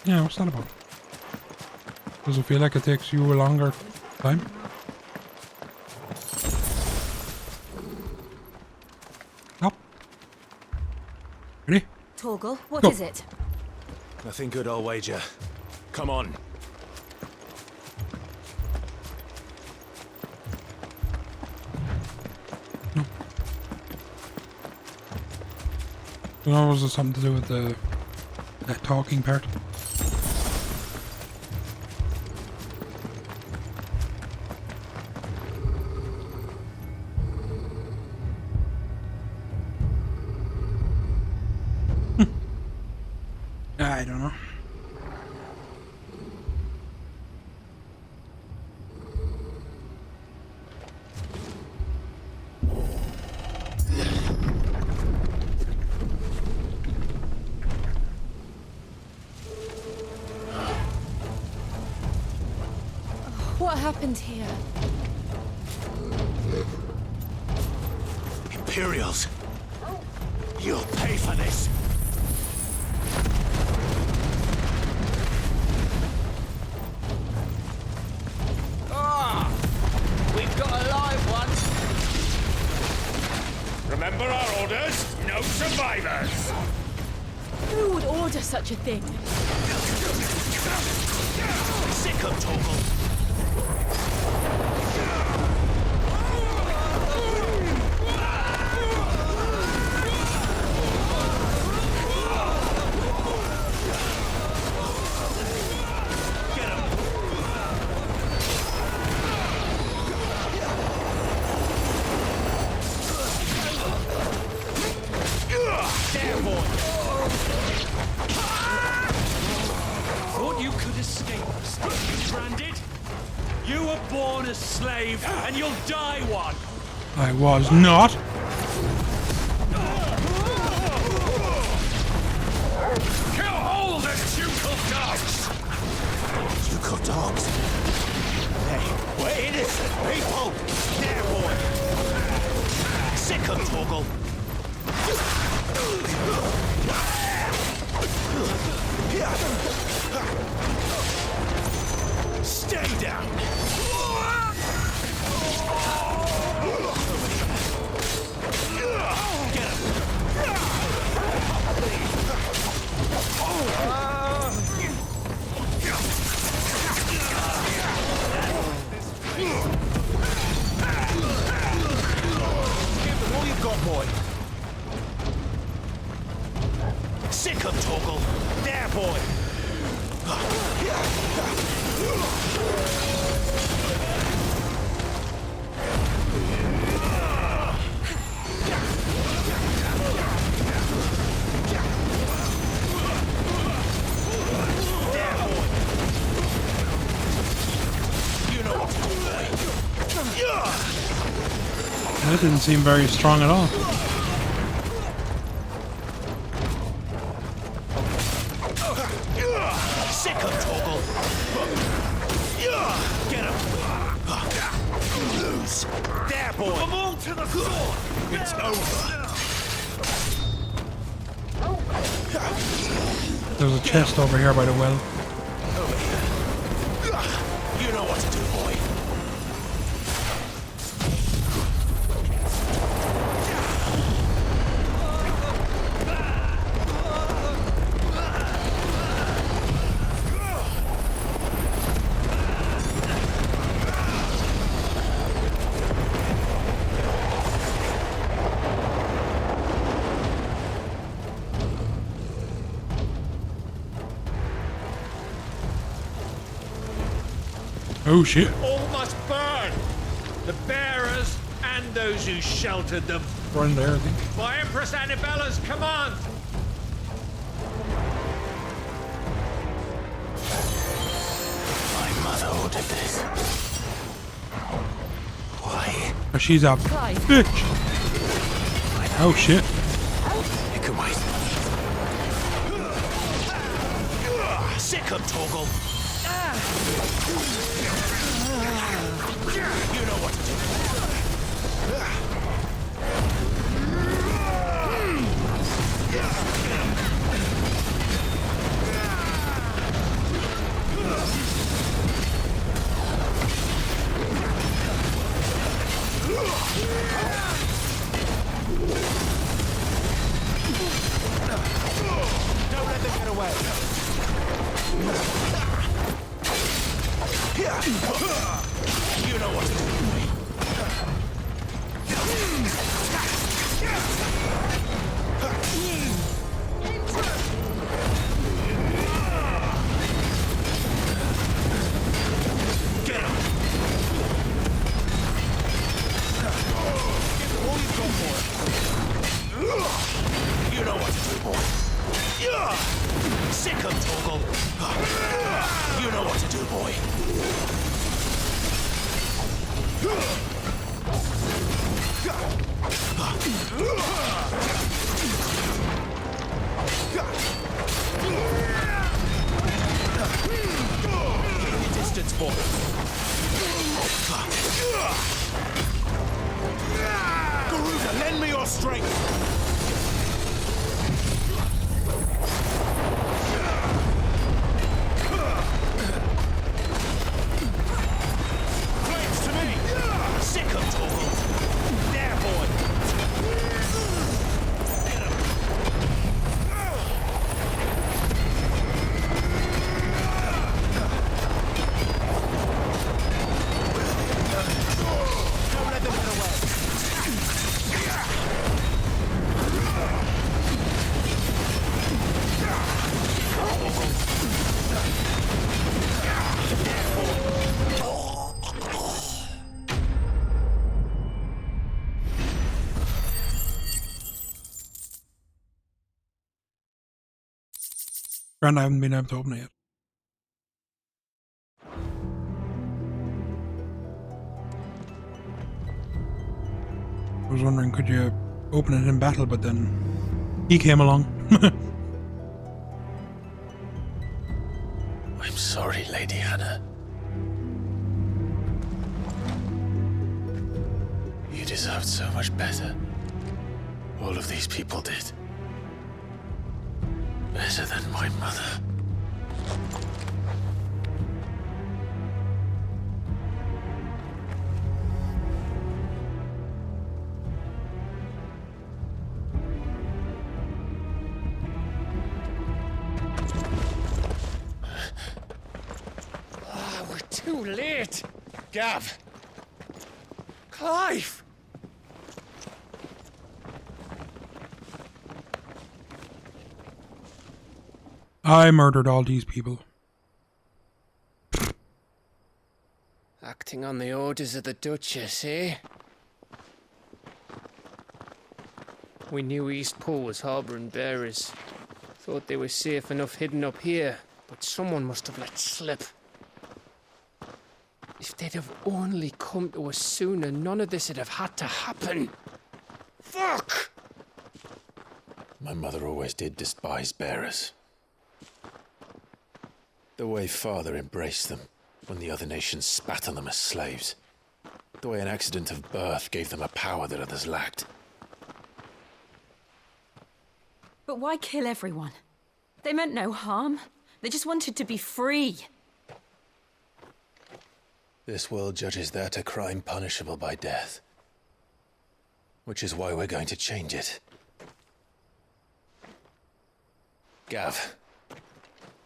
Yeah, what's that about? Does it feel like it takes you a longer time? Up. Ready? Torgal, what Go. is it? Nothing good, I'll wager. Come on. No, was it something to do with that talking part? I don't know. What happened here? Imperials. You'll pay for this. We've got a live one. Remember our orders? No survivors! Who would order such a thing? Sick of Torgal. Thought you could escape us, branded? You were born a slave, and you'll die one. I was not. Kill all the ducal dogs! Ducal dogs. Hey, we're innocent people. There, boy. Sick of Torgal. Stay down. Get him. Give them all you've got, boy. Sick of Torgal. There, boy. That didn't seem very strong at all. Sick of Torgal. Get him. Lose. There, boy. Come on to the sword. It's over. There's a chest over here by the well. Over here. You know what to do, boy. Oh shit. All must burn! The bearers and those who sheltered them. Run there, I think. By Empress Annabella's command! My mother ordered this. Why? Oh, she's a Clive. bitch. Oh shit. You can wait. Sick of Torgal. You know what to do. get away. You know what to do. Get him. Give all you've got for it. You know what to do, boy. Sick him, Torgal. You know what to do, boy. Keep your distance, boy. Garuda, lend me your strength. And I haven't been able to open it yet. I was wondering, could you open it in battle, but then he came along. I'm sorry, Lady Hannah. You deserved so much better. All of these people did. Better than my mother. We're too late. Gav. Clive. I murdered all these people. Acting on the orders of the Duchess, eh? We knew Eastpool was harbouring bearers. Thought they were safe enough hidden up here, but someone must have let slip. If they'd have only come to us sooner, none of this would have had to happen. Fuck! My mother always did despise bearers. The way Father embraced them when the other nations spat on them as slaves. The way an accident of birth gave them a power that others lacked. But why kill everyone? They meant no harm. They just wanted to be free. This world judges that a crime punishable by death. Which is why we're going to change it. Gav,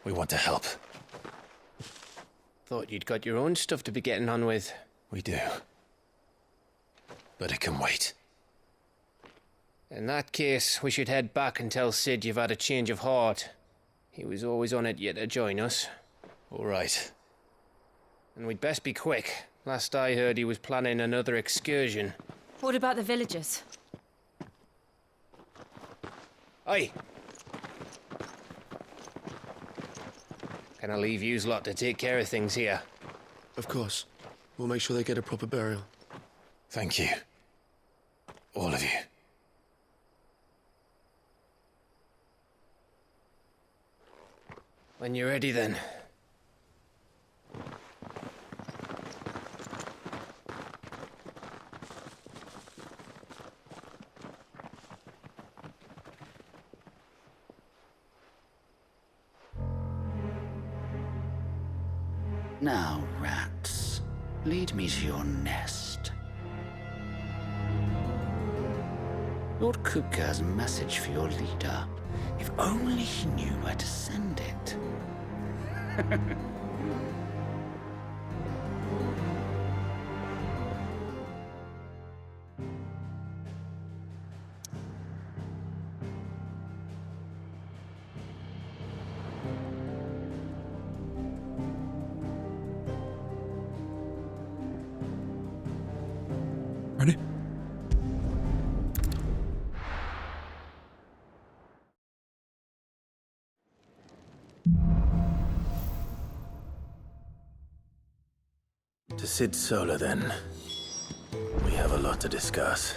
we want to help. Thought you'd got your own stuff to be getting on with. We do. But it can wait. In that case, we should head back and tell Sid you've had a change of heart. He was always on it yet to join us. All right. And we'd best be quick. Last I heard, he was planning another excursion. What about the villagers? Aye. Can I leave yous lot to take care of things here? Of course. We'll make sure they get a proper burial. Thank you. All of you. When you're ready, then. Now, rats, lead me to your nest. Lord Kupka has a message for your leader. If only he knew where to send it. Ready? To Sid Solar, then. We have a lot to discuss.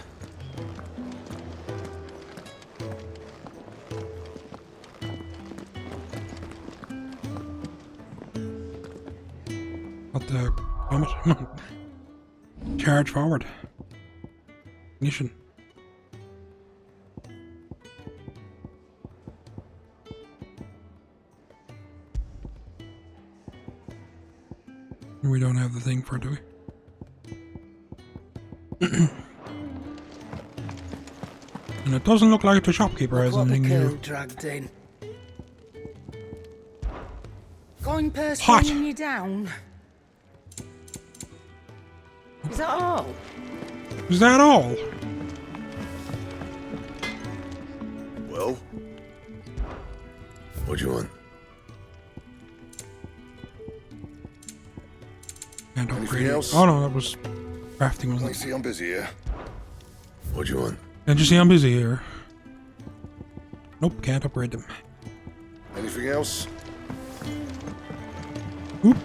What the... Damn it. Charge forward. Ignition. We don't have the thing for it, do we? And it doesn't look like the shopkeeper has What the anything kill new. dragged in. Going past Hot. bringing you down. Is that all? Is that all? Well? What do you want? Can't Anything upgrade it. else? Oh no, that was crafting, wasn't I it? see I'm busy here. What do you want? Can't you see I'm busy here? Nope, can't upgrade them. Anything else? Oop.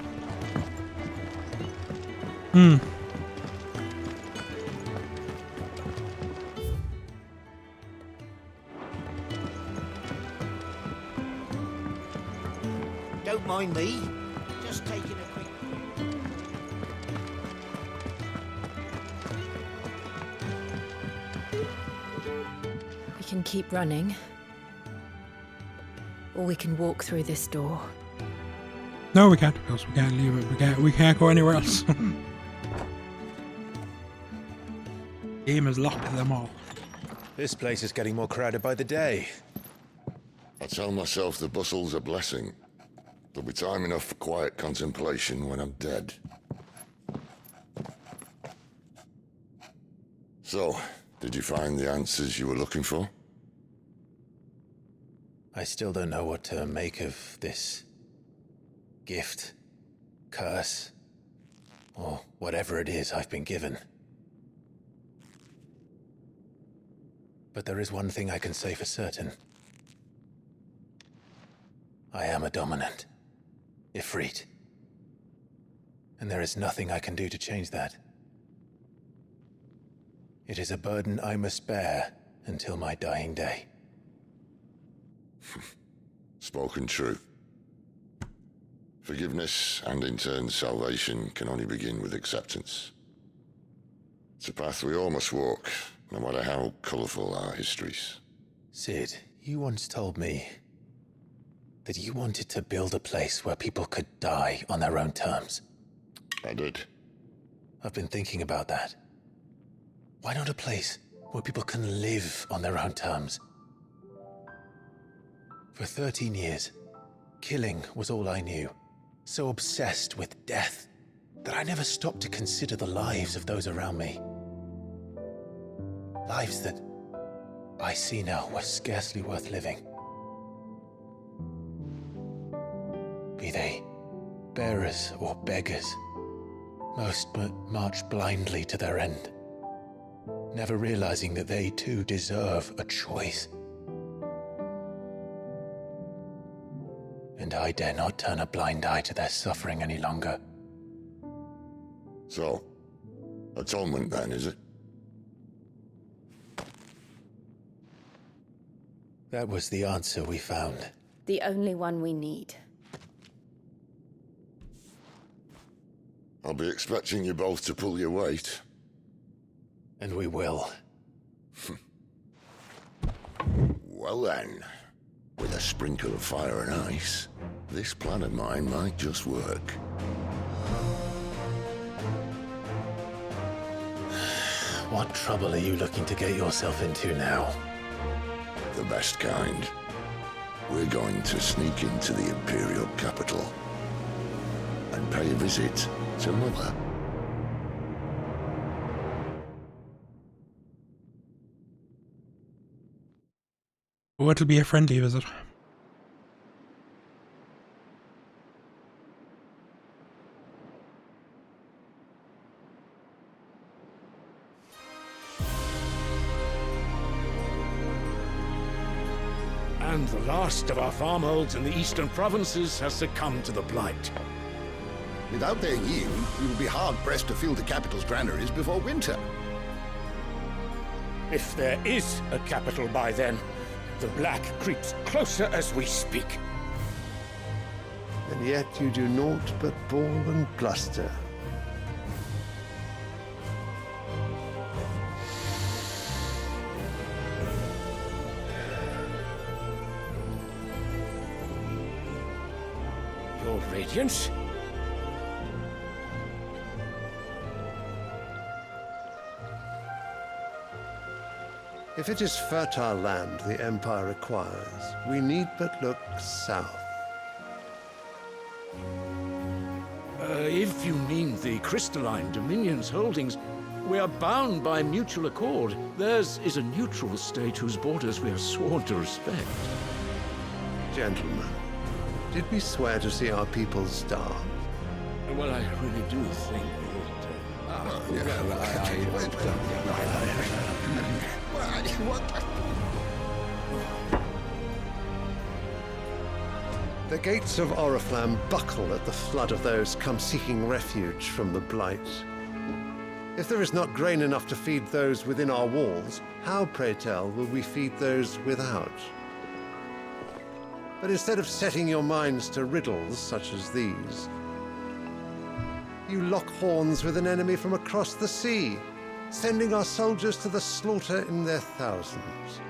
Don't mind me. Just taking a quick... We can keep running. Or we can walk through this door. No, we can't, because we can't leave it. We can't go anywhere else. Game is locked to them all. This place is getting more crowded by the day. I tell myself the bustle's a blessing. There'll be time enough for quiet contemplation when I'm dead. So, did you find the answers you were looking for? I still don't know what to make of this gift, curse, or whatever it is I've been given. But there is one thing I can say for certain. I am a dominant, Ifrit. And there is nothing I can do to change that. It is a burden I must bear until my dying day. Spoken true. Forgiveness and in turn salvation can only begin with acceptance. It's a path we all must walk, no matter how colourful our histories. Sid, you once told me that you wanted to build a place where people could die on their own terms. I did. I've been thinking about that. Why not a place where people can live on their own terms? For 13 years, killing was all I knew. So obsessed with death that I never stopped to consider the lives of those around me. Lives that I see now were scarcely worth living. Be they bearers or beggars, most march blindly to their end, never realizing that they too deserve a choice. And I dare not turn a blind eye to their suffering any longer. So, atonement then, is it? That was the answer we found. The only one we need. I'll be expecting you both to pull your weight. And we will. Well then, with a sprinkle of fire and ice, this plan of mine might just work. What trouble are you looking to get yourself into now? The best kind. We're going to sneak into the Imperial capital and pay a visit to Mother. Oh, it'll be a friendly visit. And the last of our farmholds in the eastern provinces has succumbed to the blight. Without their yield, we will be hard-pressed to fill the capital's granaries before winter. If there is a capital by then, the black creeps closer as we speak. And yet you do naught but bawl and bluster. Your Radiance? If it is fertile land the Empire requires, we need but look south. If you mean the crystalline Dominion's holdings, we are bound by mutual accord. Theirs is a neutral state whose borders we are sworn to respect. Gentlemen, did we swear to see our people starve? Well, I really do think The gates of Oriflamme buckle at the flood of those come seeking refuge from the blight. If there is not grain enough to feed those within our walls, how, pray tell, will we feed those without? But instead of setting your minds to riddles such as these, you lock horns with an enemy from across the sea, sending our soldiers to the slaughter in their thousands.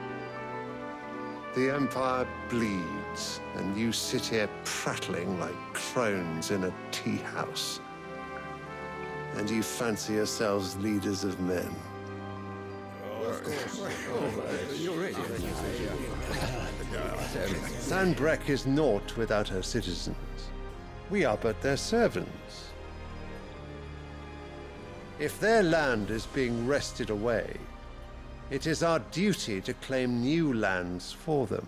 The Empire bleeds, and you sit here prattling like crones in a tea house. And you fancy yourselves leaders of men. Sanbreque is naught without her citizens. We are but their servants. If their land is being wrested away, it is our duty to claim new lands for them.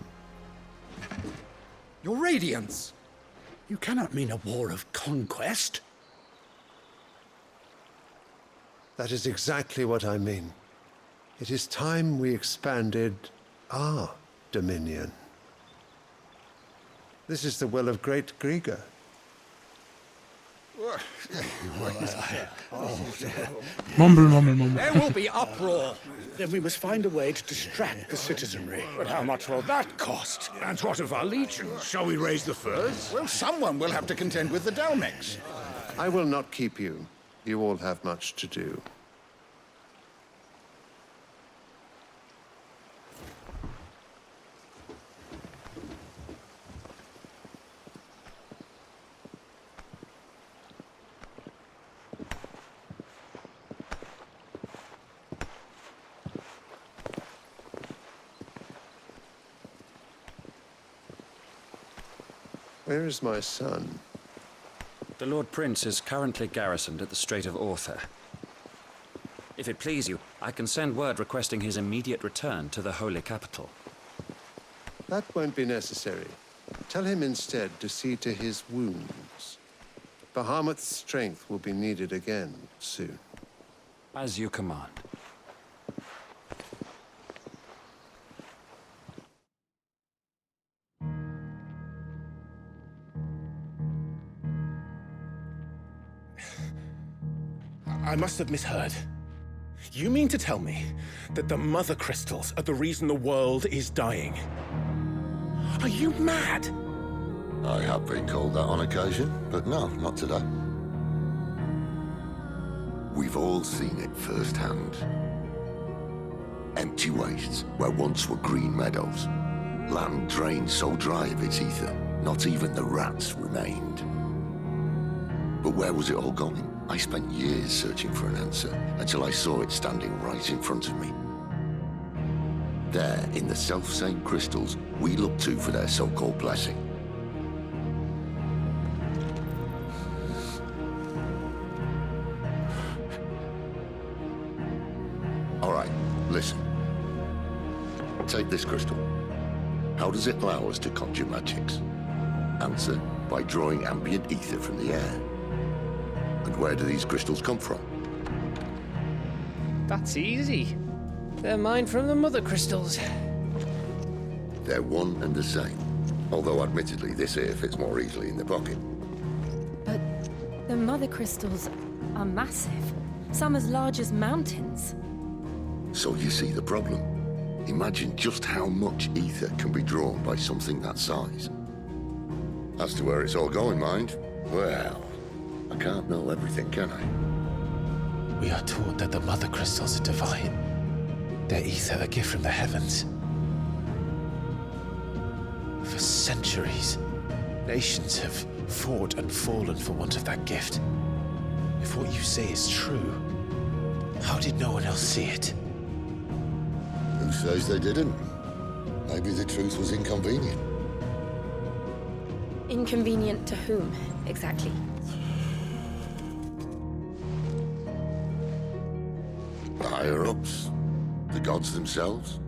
Your Radiance! You cannot mean a war of conquest. That is exactly what I mean. It is time we expanded our dominion. This is the will of great Grieger. Mumble, mumble, mumble. There will be uproar. Then we must find a way to distract the citizenry. But how much will that cost? And what of our legions? Shall we raise the furs? Well, someone will have to contend with the Dalmex. I will not keep you. You all have much to do. Where is my son? The Lord Prince is currently garrisoned at the Strait of Orther. If it please you, I can send word requesting his immediate return to the Holy Capital. That won't be necessary. Tell him instead to see to his wounds. Bahamut's strength will be needed again soon. As you command. I must have misheard. You mean to tell me that the mother crystals are the reason the world is dying? Are you mad? I have been called that on occasion, but no, not today. We've all seen it firsthand. Empty wastes where once were green meadows. Land drained so dry of its ether, not even the rats remained. But where was it all going? I spent years searching for an answer until I saw it standing right in front of me. There, in the self-same crystals we look to for their so-called blessing. All right, listen. Take this crystal. How does it allow us to conjure magics? Answer, by drawing ambient ether from the air. And where do these crystals come from? That's easy. They're mine from the mother crystals. They're one and the same. Although admittedly this here fits more easily in the pocket. But the mother crystals are massive. Some as large as mountains. So you see the problem. Imagine just how much ether can be drawn by something that size. As to where it's all going, mind, well, I can't know everything, can I? We are taught that the mother crystals are divine. Their ether a gift from the heavens. For centuries, nations have fought and fallen for want of that gift. If what you say is true, how did no one else see it? Who says they didn't? Maybe the truth was inconvenient. Inconvenient to whom, exactly? The higher-ups? The gods themselves?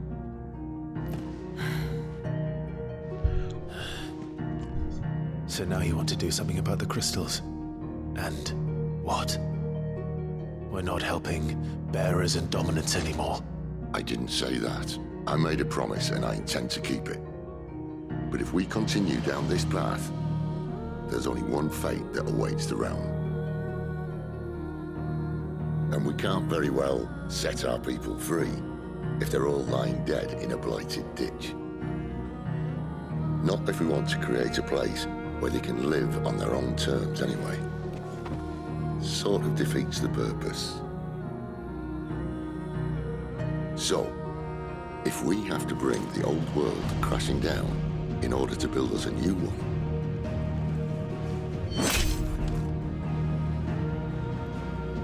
So now you want to do something about the crystals? And what? We're not helping bearers and dominants anymore. I didn't say that. I made a promise and I intend to keep it. But if we continue down this path, there's only one fate that awaits the realm. And we can't very well set our people free if they're all lying dead in a blighted ditch. Not if we want to create a place where they can live on their own terms anyway. Sort of defeats the purpose. So, if we have to bring the old world crashing down in order to build us a new one,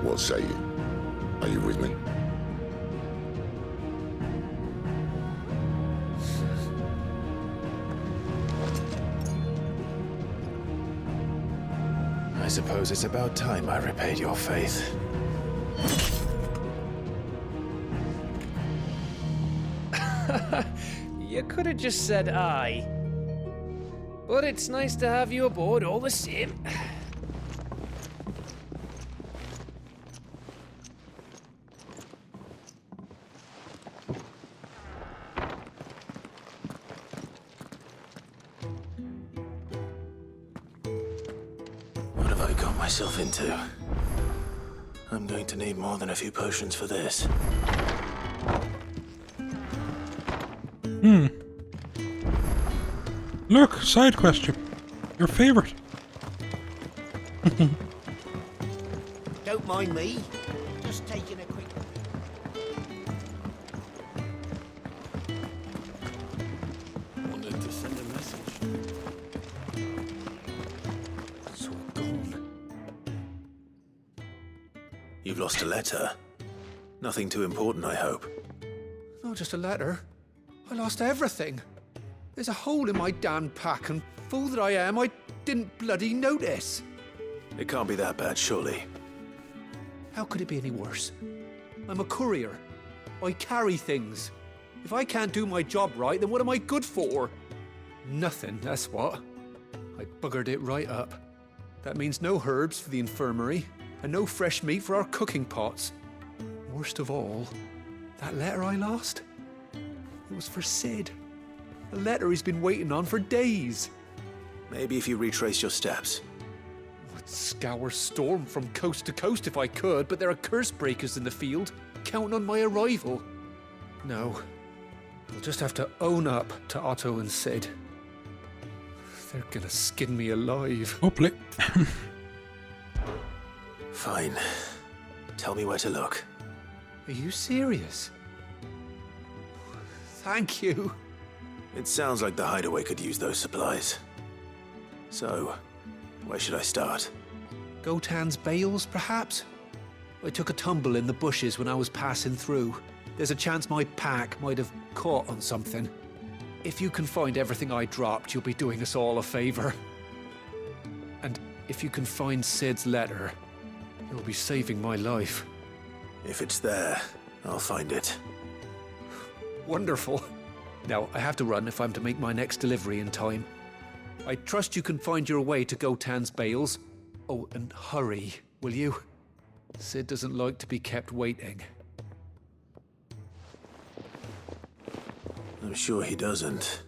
what say you? Are you with me? I suppose it's about time I repaid your faith. You could have just said aye. But it's nice to have you aboard all the same. What have I got myself into? I'm going to need more than a few potions for this. Look, side question. Your favorite. Don't mind me. Just taking a quick... Wanted to send a message. It's all gone. You've lost a letter. Nothing too important, I hope. Not just a letter. I lost everything. There's a hole in my damn pack, and fool that I am, I didn't bloody notice. It can't be that bad, surely. How could it be any worse? I'm a courier. I carry things. If I can't do my job right, then what am I good for? Nothing, that's what. I buggered it right up. That means no herbs for the infirmary, and no fresh meat for our cooking pots. Worst of all, that letter I lost? It was for Sid. A letter he's been waiting on for days. Maybe if you retrace your steps. I'd scour Storm from coast to coast if I could, but there are curse breakers in the field, counting on my arrival. No, I'll just have to own up to Otto and Sid. They're gonna skin me alive. Hopefully. Fine. Tell me where to look. Are you serious? Thank you. It sounds like the hideaway could use those supplies. So, where should I start? Gotan's bales, perhaps? I took a tumble in the bushes when I was passing through. There's a chance my pack might have caught on something. If you can find everything I dropped, you'll be doing us all a favor. And if you can find Sid's letter, you'll be saving my life. If it's there, I'll find it. Wonderful. Now, I have to run if I'm to make my next delivery in time. I trust you can find your way to Gotan's bales. Oh, and hurry, will you? Sid doesn't like to be kept waiting. I'm sure he doesn't.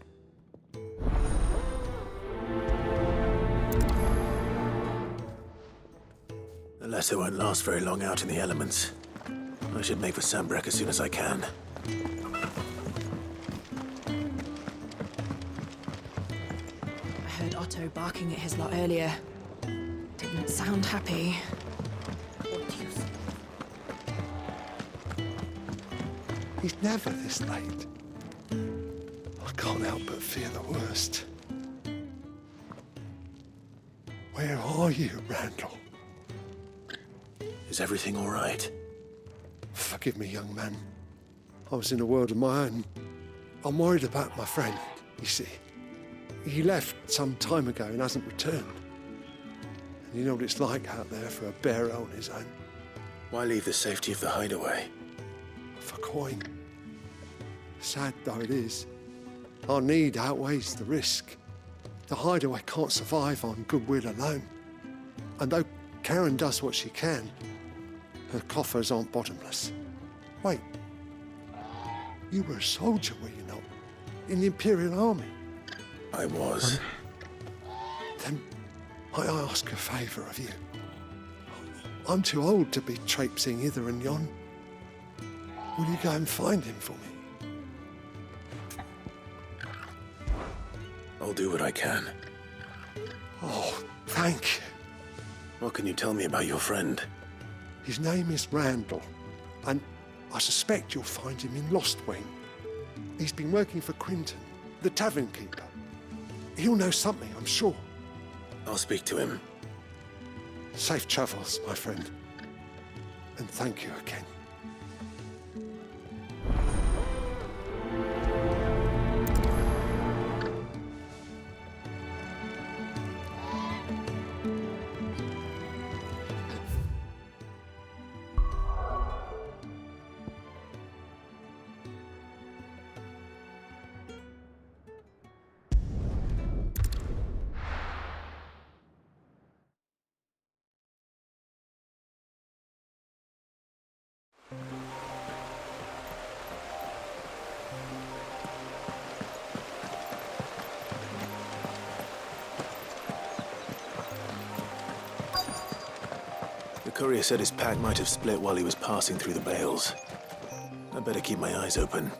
The letter won't last very long out in the elements. I should make for Sambrek as soon as I can. I heard Otto barking at his lot earlier. Didn't sound happy. He's never this late. I can't help but fear the worst. Where are you, Randall? Is everything all right? Forgive me, young man. I was in a world of my own. I'm worried about my friend, you see. He left some time ago and hasn't returned. And you know what it's like out there for a bearer on his own. Why leave the safety of the hideaway? For coin. Sad though it is, our need outweighs the risk. The hideaway can't survive on goodwill alone. And though Karen does what she can, her coffers aren't bottomless. Wait, you were a soldier, were you not? In the Imperial Army? I was. Then might I ask a favour of you? I'm too old to be traipsing hither and yon. Will you go and find him for me? I'll do what I can. Oh, thank you. What can you tell me about your friend? His name is Randall, and I suspect you'll find him in Lost Wing. He's been working for Quinton, the tavern keeper. He'll know something, I'm sure. I'll speak to him. Safe travels, my friend. And thank you again. The courier said his pack might have split while he was passing through the bales. I'd better keep my eyes open.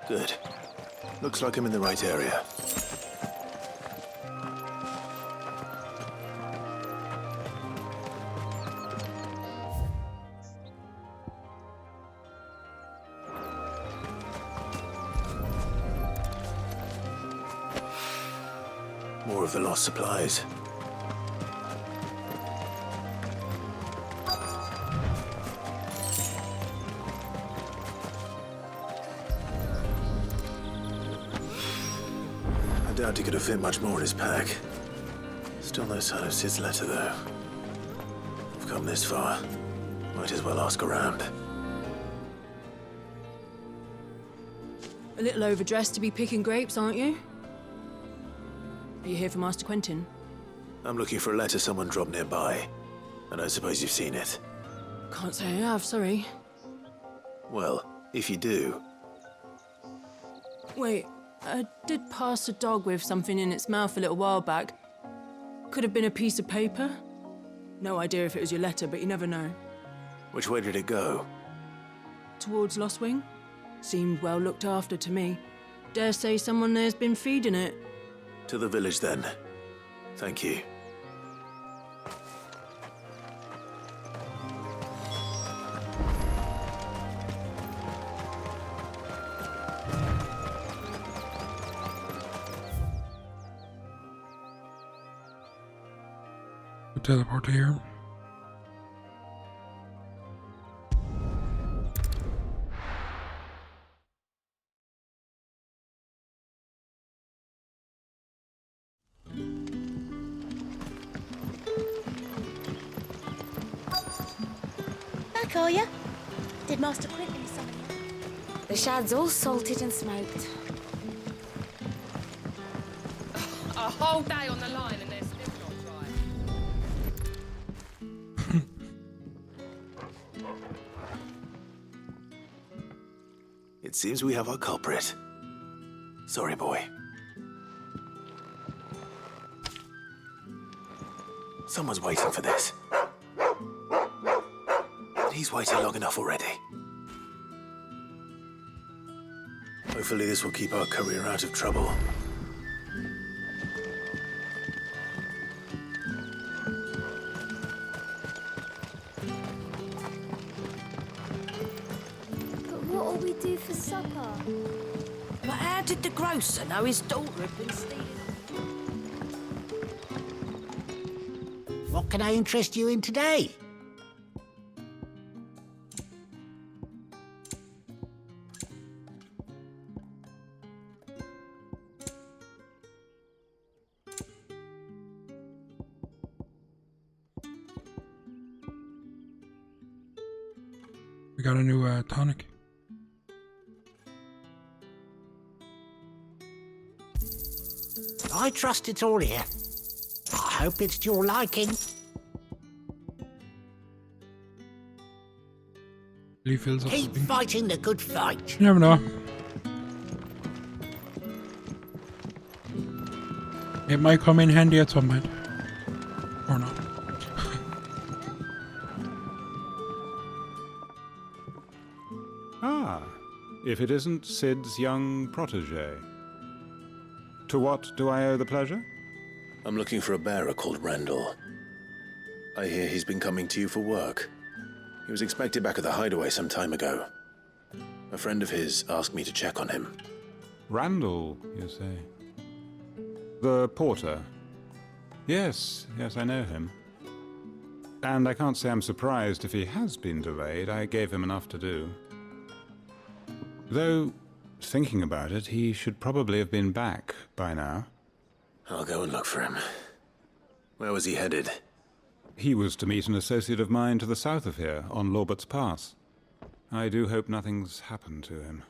Good. Looks like I'm in the right area. More of the lost supplies. I doubt he could have fit much more in his pack. Still no sign of Sid's letter, though. We've come this far. Might as well ask around. A little overdressed to be picking grapes, aren't you? Are you here for Master Quentin? I'm looking for a letter someone dropped nearby. And I suppose you've seen it. Can't say I have, sorry. Well, if you do... Wait, I did pass a dog with something in its mouth a little while back. Could have been a piece of paper. No idea if it was your letter, but you never know. Which way did it go? Towards Lost Wing? Seemed well looked after to me. Dare say someone there's been feeding it. To the village, then. Thank you. teleport to here. Back, are ya? Did Master Quint leave something? The shad's all salted and smoked. A whole day on the line and they're still not dry. It seems we have our culprit. Sorry, boy. Someone's waiting for this. But he's waited long enough already. Hopefully this will keep our career out of trouble. But what'll we do for supper? But how did the grocer know his daughter had been stealing? What can I interest you in today? We got a new tonic. I trust it's all here. I hope it's to your liking. He fills up. Keep fighting the good fight. You never know. It might come in handy at some point. Or not. Ah, if it isn't Sid's young protege. To what do I owe the pleasure? I'm looking for a bearer called Randall. I hear he's been coming to you for work. He was expected back at the hideaway some time ago. A friend of his asked me to check on him. Randall, you say? The porter? Yes, I know him. And I can't say I'm surprised if he has been delayed. I gave him enough to do. Though, thinking about it, he should probably have been back by now. I'll go and look for him. Where was he headed? He was to meet an associate of mine to the south of here, on Lorbert's Pass. I do hope nothing's happened to him.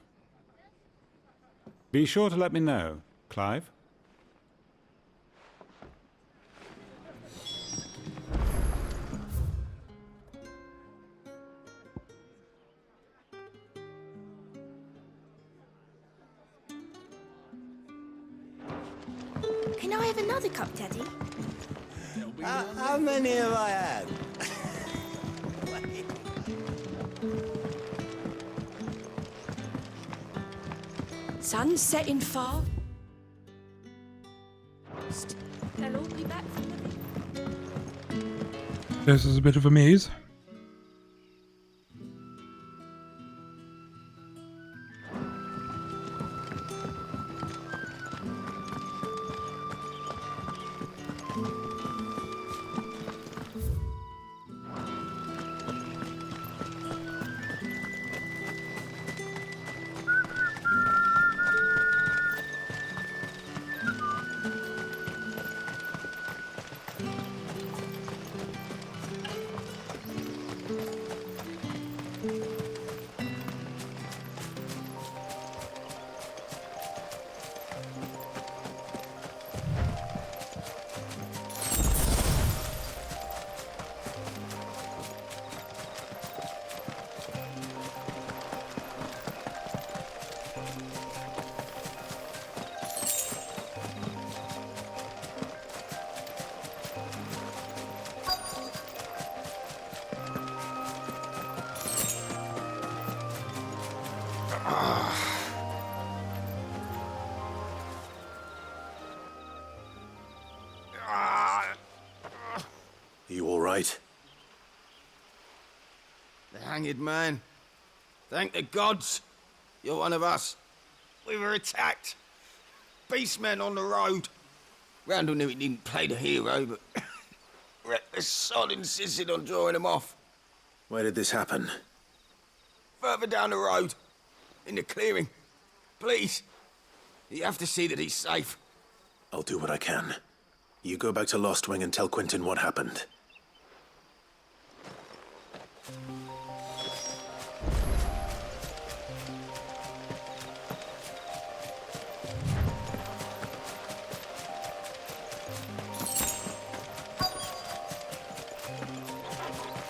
Be sure to let me know, Clive. Can I have another cup, Teddy? How many have I had? Sun setting far. They'll all be back from the... This is a bit of a maze. You all right? The hanged man. Thank the gods. You're one of us. We were attacked. Beastmen on the road. Randall knew he didn't play the hero, but reckless sod insisted on drawing him off. Where did this happen? Further down the road. In the clearing. Please. You have to see that he's safe. I'll do what I can. You go back to Lost Wing and tell Quentin what happened.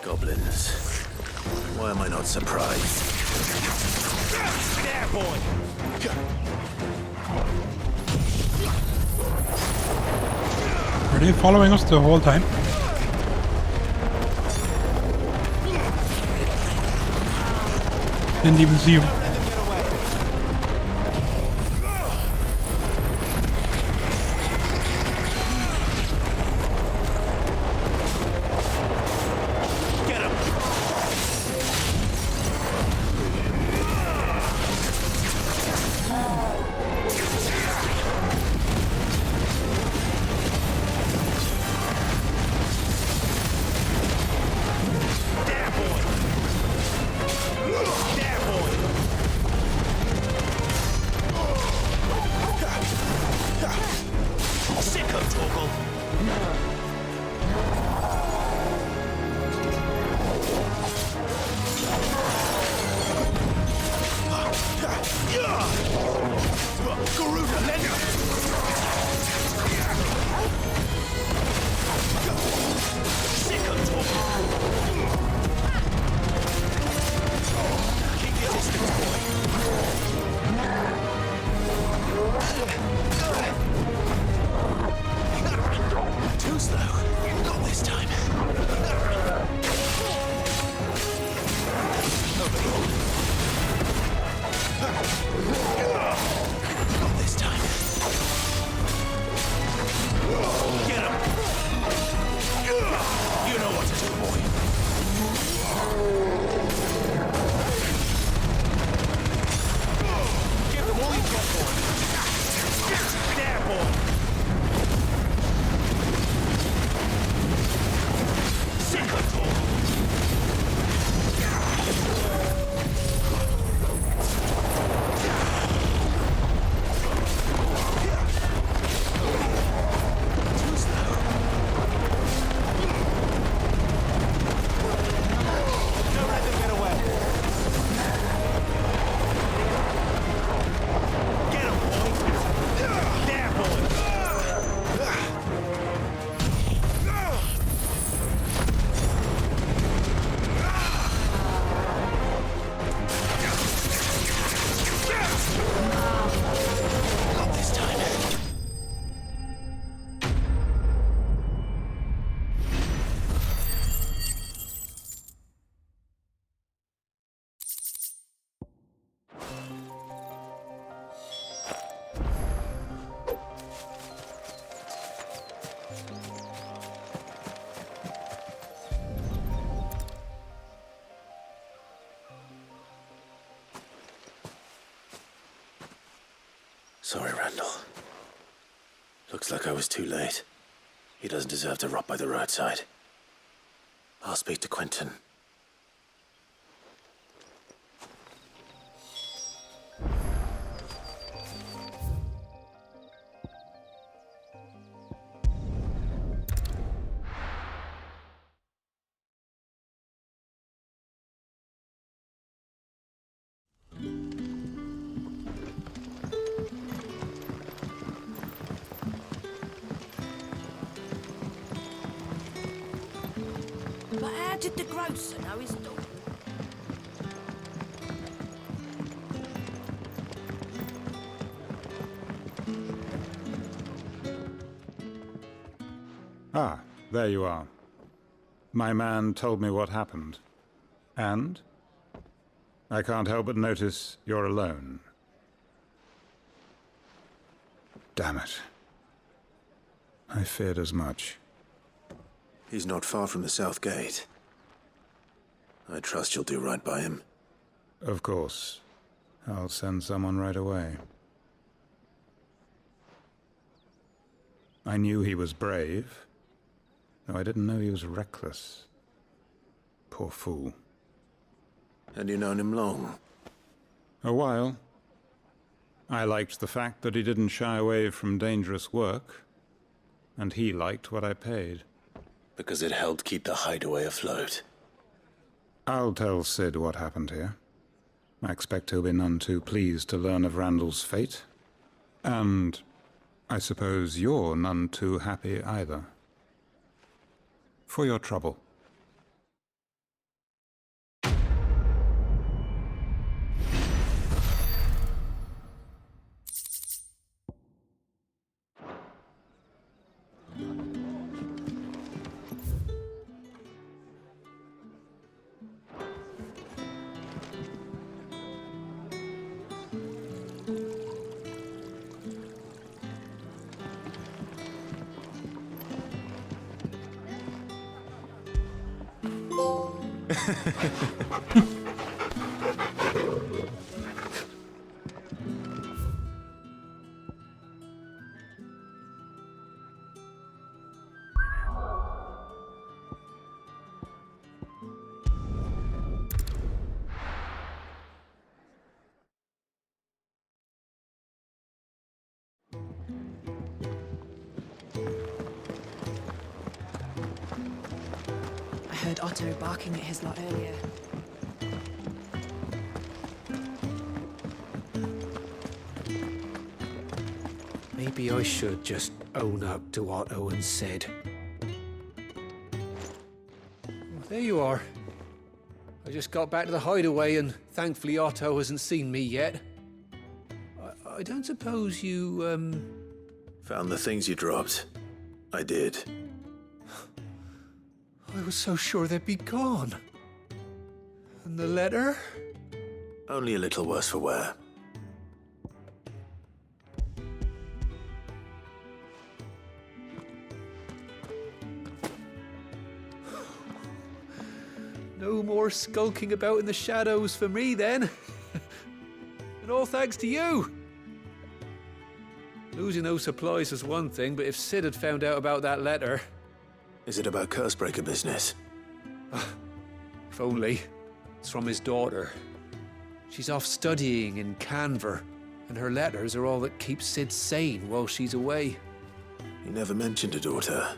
Goblins. Why am I not surprised? There, boy! Were they following us the whole time? Didn't even see him. Sorry, Randall. Looks like I was too late. He doesn't deserve to rot by the roadside. I'll speak to Quentin. But how did the grocer know his dog? Ah, there you are. My man told me what happened. And? I can't help but notice you're alone. Damn it. I feared as much. He's not far from the South Gate. I trust you'll do right by him. Of course. I'll send someone right away. I knew he was brave. though I didn't know he was reckless. Poor fool. Had you known him long? A while. I liked the fact that he didn't shy away from dangerous work, and he liked what I paid. Because it helped keep the hideaway afloat. I'll tell Sid what happened here. I expect he'll be none too pleased to learn of Randall's fate. And I suppose you're none too happy either. For your trouble. I heard Otto barking at his lot earlier. Maybe I should just own up to Otto and Sid. Well, there you are. I just got back to the hideaway and thankfully Otto hasn't seen me yet. I don't suppose you, Found the things you dropped. I did. I was so sure they'd be gone. And the letter? Only a little worse for wear. No more skulking about in the shadows for me, then. And all thanks to you. Losing those supplies was one thing, but if Sid had found out about that letter... Is it about Cursebreaker business? If only. It's from his daughter. She's off studying in Canver, and her letters are all that keeps Sid sane while she's away. He never mentioned a daughter.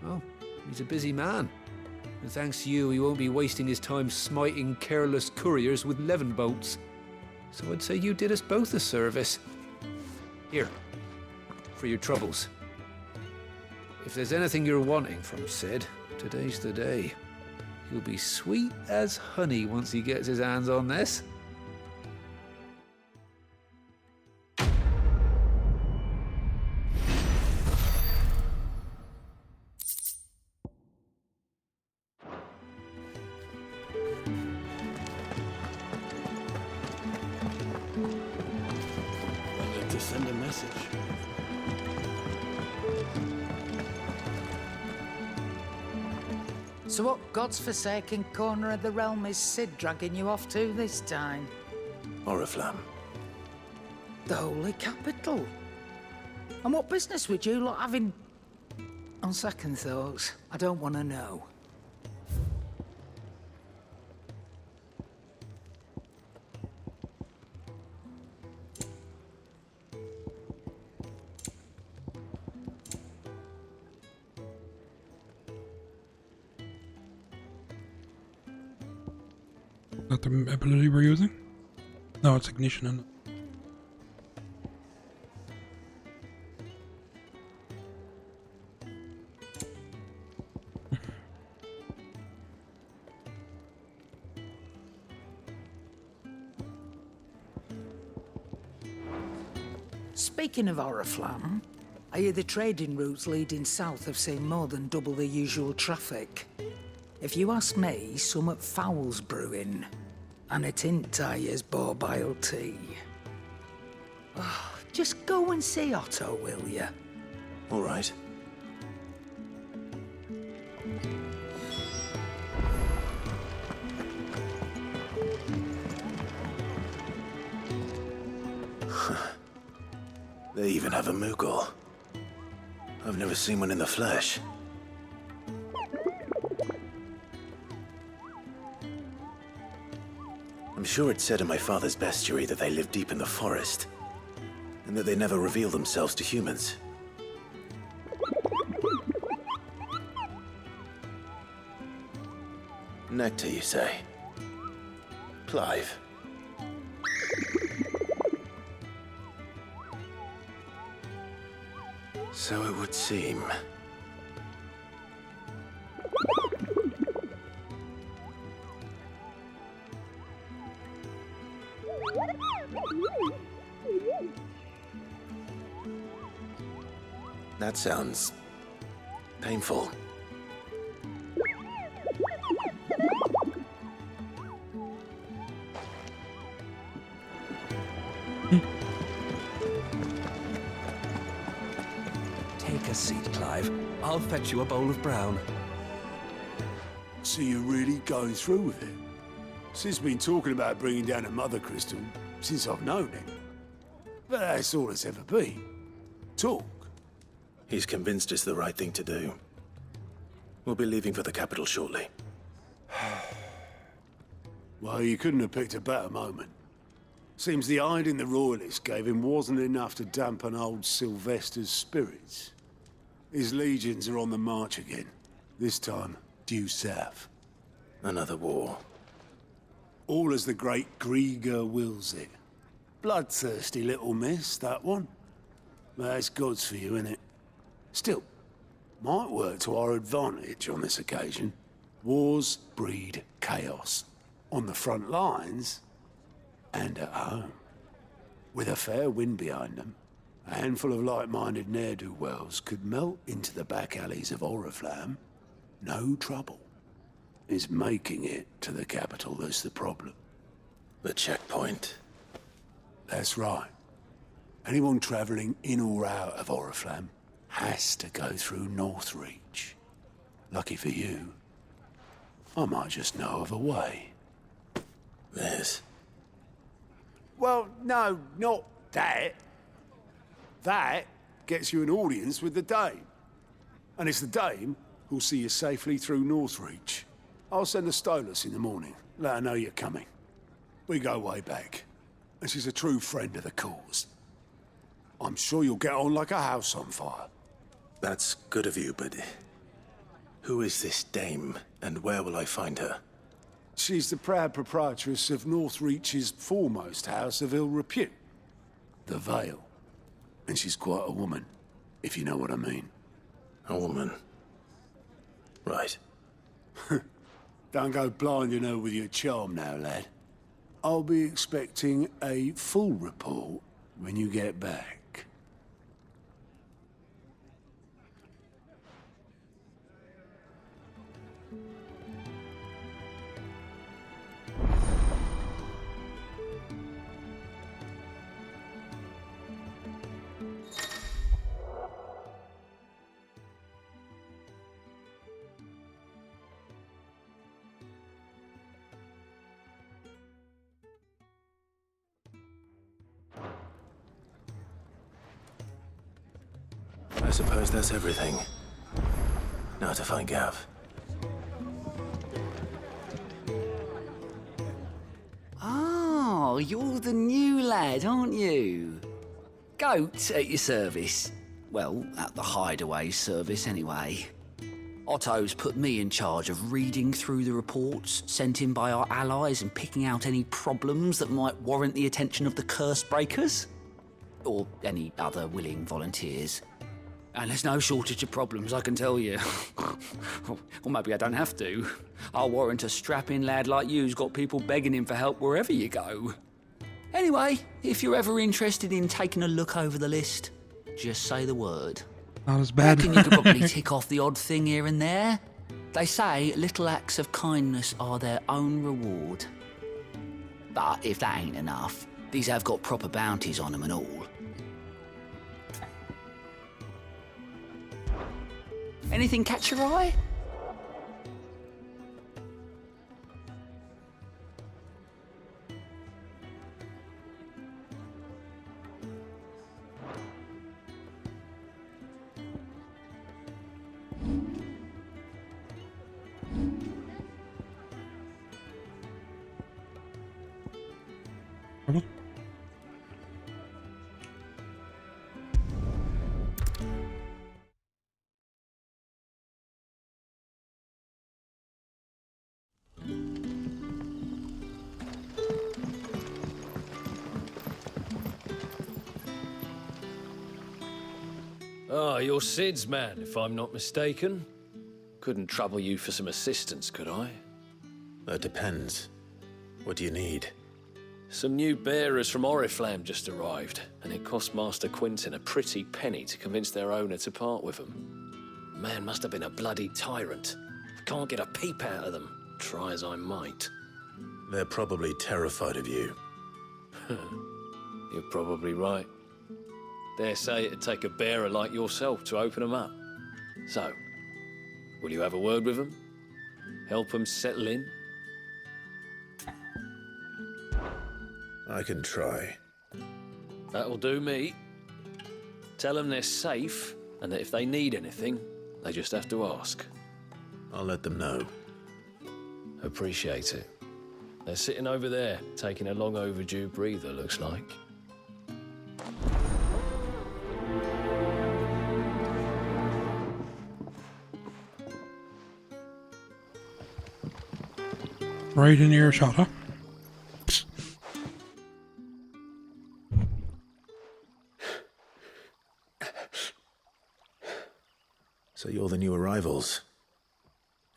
Oh, he's a busy man. And thanks to you, he won't be wasting his time smiting careless couriers with levin bolts. So I'd say you did us both a service. Here, for your troubles. If there's anything you're wanting from Sid, today's the day. He'll be sweet as honey once he gets his hands on this. I'd like to send a message. So what god's-forsaken corner of the realm is Sid dragging you off to this time? Oriflamme. The Holy Capital. And what business would you lot have in... On second thoughts, I don't want to know. Is that the ability we're using? No, it's ignition. And Speaking of Oriflamme, I hear the trading routes leading south have seen more than double the usual traffic. If you ask me, somewhat foul's brewing. And it ain't Tyre's borbile tea. Oh, just go and see Otto, will you? All right. They even have a Moogle. I've never seen one in the flesh. I'm sure it said in my father's bestiary that they live deep in the forest, and that they never reveal themselves to humans. Nectar, you say? Clive. So it would seem. That sounds painful. Take a seat, Clive. I'll fetch you a bowl of brown. So you're really going through with it? Sid's been talking about bringing down a mother crystal since I've known him. But that's all it's ever been. Talk. He's convinced it's the right thing to do. We'll be leaving for the capital shortly. Well, you couldn't have picked a better moment. Seems the hiding the royalists gave him wasn't enough to dampen old Sylvester's spirits. His legions are on the march again. This time, due south. Another war. All as the great Grieger wills it. Bloodthirsty little miss, that one. That's God's for you, innit? Still, might work to our advantage on this occasion. Wars breed chaos. On the front lines, and at home. With a fair wind behind them, a handful of like-minded ne'er-do-wells could melt into the back alleys of Oriflamme. No trouble. It's making it to the capital that's the problem. The checkpoint. That's right. Anyone travelling in or out of Oriflamme has to go through Northreach. Lucky for you, I might just know of a way. There's... Well, no, not that. That gets you an audience with the Dame. And it's the Dame who'll see you safely through Northreach. I'll send the Stolas in the morning. Let her know you're coming. We go way back. And she's a true friend of the cause. I'm sure you'll get on like a house on fire. That's good of you, but... who is this Dame, and where will I find her? She's the proud proprietress of Northreach's foremost house of ill repute, the Vale. And she's quite a woman, if you know what I mean. A woman? Right. Don't go blinding her with your charm now, lad. I'll be expecting a full report when you get back. I suppose that's everything. Now to find Gav. Oh, you're the new lad, aren't you? Goat at your service. Well, at the hideaway service, anyway. Otto's put me in charge of reading through the reports sent in by our allies and picking out any problems that might warrant the attention of the curse breakers. Or any other willing volunteers. And there's no shortage of problems, I can tell you. Or maybe I don't have to. I'll warrant a strapping lad like you's got people begging him for help wherever you go. Anyway, if you're ever interested in taking a look over the list, just say the word. Not as bad. Reckon you could probably tick off the odd thing here and there. They say little acts of kindness are their own reward. But if that ain't enough, these have got proper bounties on them and all. Anything catch your eye? Ah, you're Sid's man, if I'm not mistaken. Couldn't trouble you for some assistance, could I? That depends. What do you need? Some new bearers from Oriflamme just arrived, and it cost Master Quinton a pretty penny to convince their owner to part with them. Man must have been a bloody tyrant. Can't get a peep out of them, try as I might. They're probably terrified of you. You're probably right. Dare say it'd take a bearer like yourself to open them up. So, will you have a word with them? Help them settle in? I can try. That'll do me. Tell them they're safe, and that if they need anything, they just have to ask. I'll let them know. Appreciate it. They're sitting over there, taking a long overdue breather, looks like. Right in earshot, huh? So you're the new arrivals.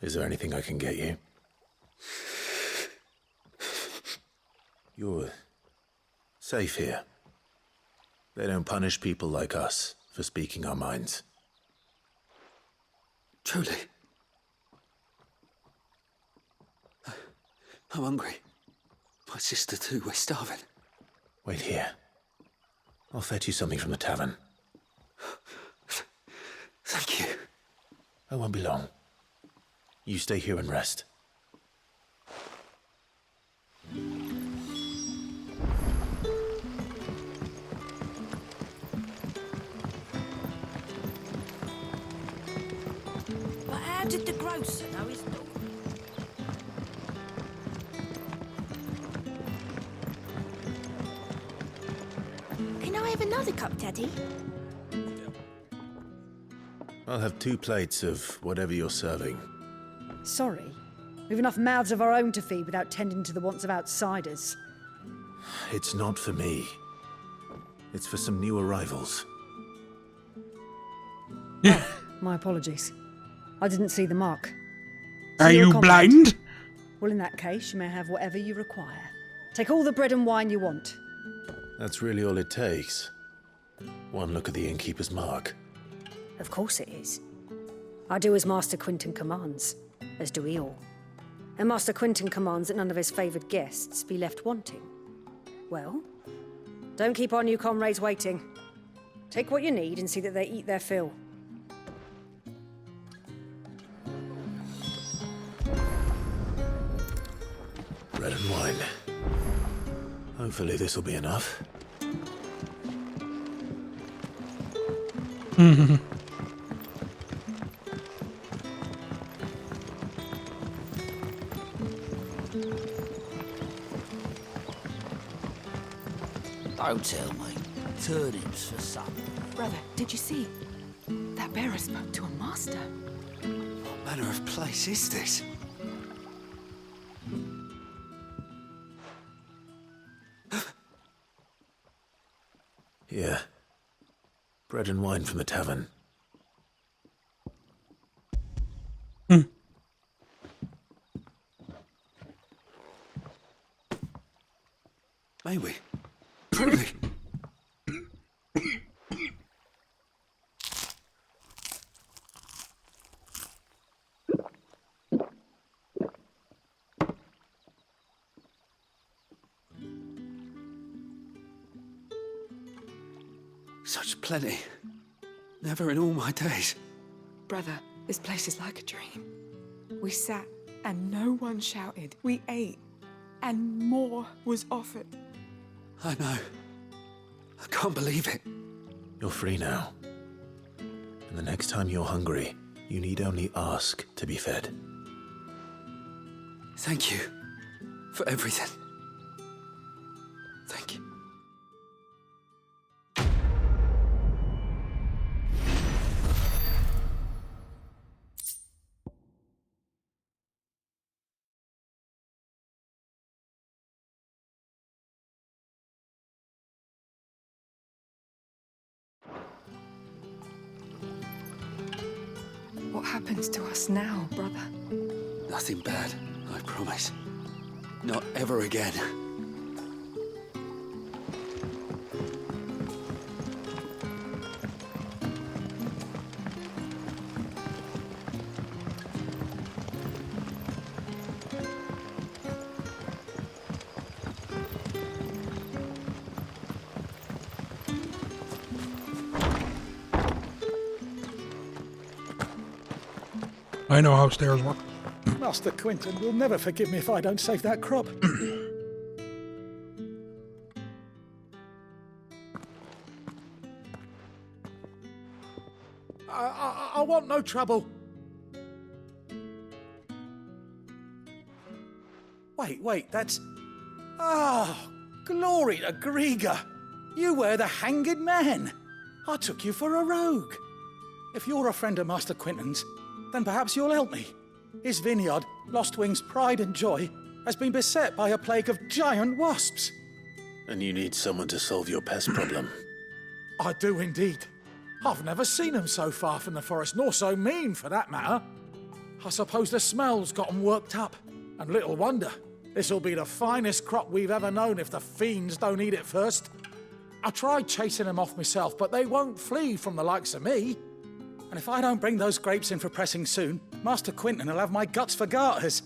Is there anything I can get you? You're safe here. They don't punish people like us for speaking our minds. Truly. I'm hungry. My sister too, we're starving. Wait here. I'll fetch you something from the tavern. Thank you. I won't be long. You stay here and rest. But how did the grocer know his daughter? Can I have another cup, Daddy? I'll have 2 plates of whatever you're serving. Sorry. We've enough mouths of our own to feed without tending to the wants of outsiders. It's not for me. It's for some new arrivals. Yeah. My apologies. I didn't see the mark. Are you're a you comrade? blind? Well, in that case, you may have whatever you require. Take all the bread and wine you want. That's really all it takes. One look at the innkeeper's mark. Of course it is. I do as Master Quinton commands, as do we all. And Master Quinton commands that none of his favoured guests be left wanting. Well, don't keep our new comrades waiting. Take what you need and see that they eat their fill. Bread and wine. Hopefully this will be enough. Don't tell me. Turnips for supper. Brother, did you see? That bearer spoke to a master. What manner of place is this? Here. Bread and wine from the tavern. May we? Truly? Such plenty. Never in all my days. Brother, this place is like a dream. We sat and no one shouted. We ate and more was offered. I know. I can't believe it. You're free now. And the next time you're hungry, you need only ask to be fed. Thank you for everything. Thank you. What happens to us now, brother? Nothing bad, I promise. Not ever again. I know how stairs work. Master Quinton will never forgive me if I don't save that crop. I want no trouble. Wait, that's... Oh, glory to Griga. You were the hanged man. I took you for a rogue. If you're a friend of Master Quinton's, then perhaps you'll help me. His vineyard, Lostwing's pride and joy, has been beset by a plague of giant wasps. And you need someone to solve your pest problem. I do indeed. I've never seen them so far from the forest, nor so mean, for that matter. I suppose the smell's got 'em worked up. And little wonder. This'll be the finest crop we've ever known if the fiends don't eat it first. I tried chasing them off myself, but they won't flee from the likes of me. And if I don't bring those grapes in for pressing soon, Master Quinton will have my guts for garters.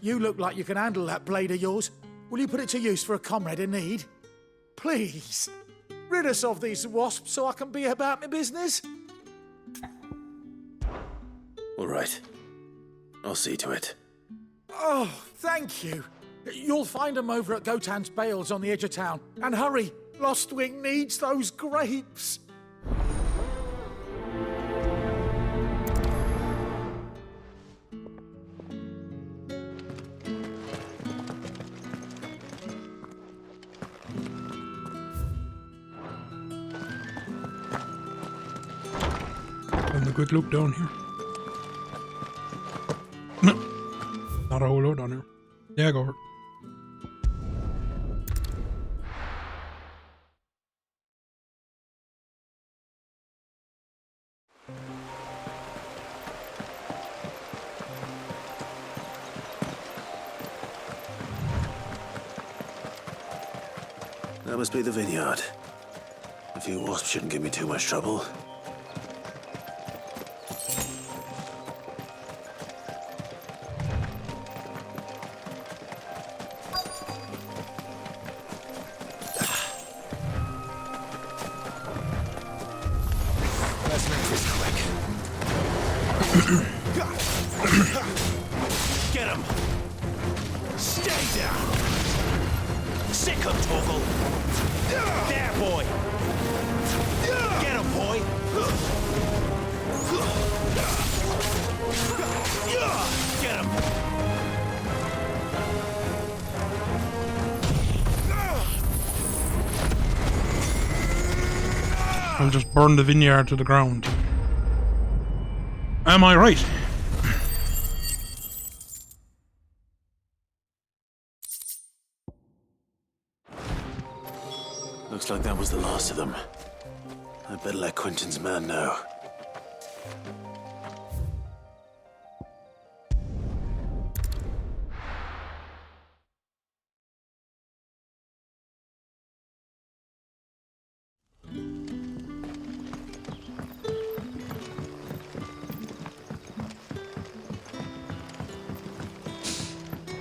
You look like you can handle that blade of yours. Will you put it to use for a comrade in need? Please, rid us of these wasps so I can be about my business. All right. I'll see to it. Oh, thank you. You'll find them over at Gotan's Bales on the edge of town. And hurry, Lostwing needs those grapes. Having a quick look down here. No, not a whole lot down here. Yeah, go over it. That must be the vineyard. A few wasps shouldn't give me too much trouble. Let's make this quick. Get him! Stay down! Sick him, Torgal! There, boy! Get him, boy! Get him! I'll just burn the vineyard to the ground. Am I right? Looks like that was the last of them. I better let Quinton's man know.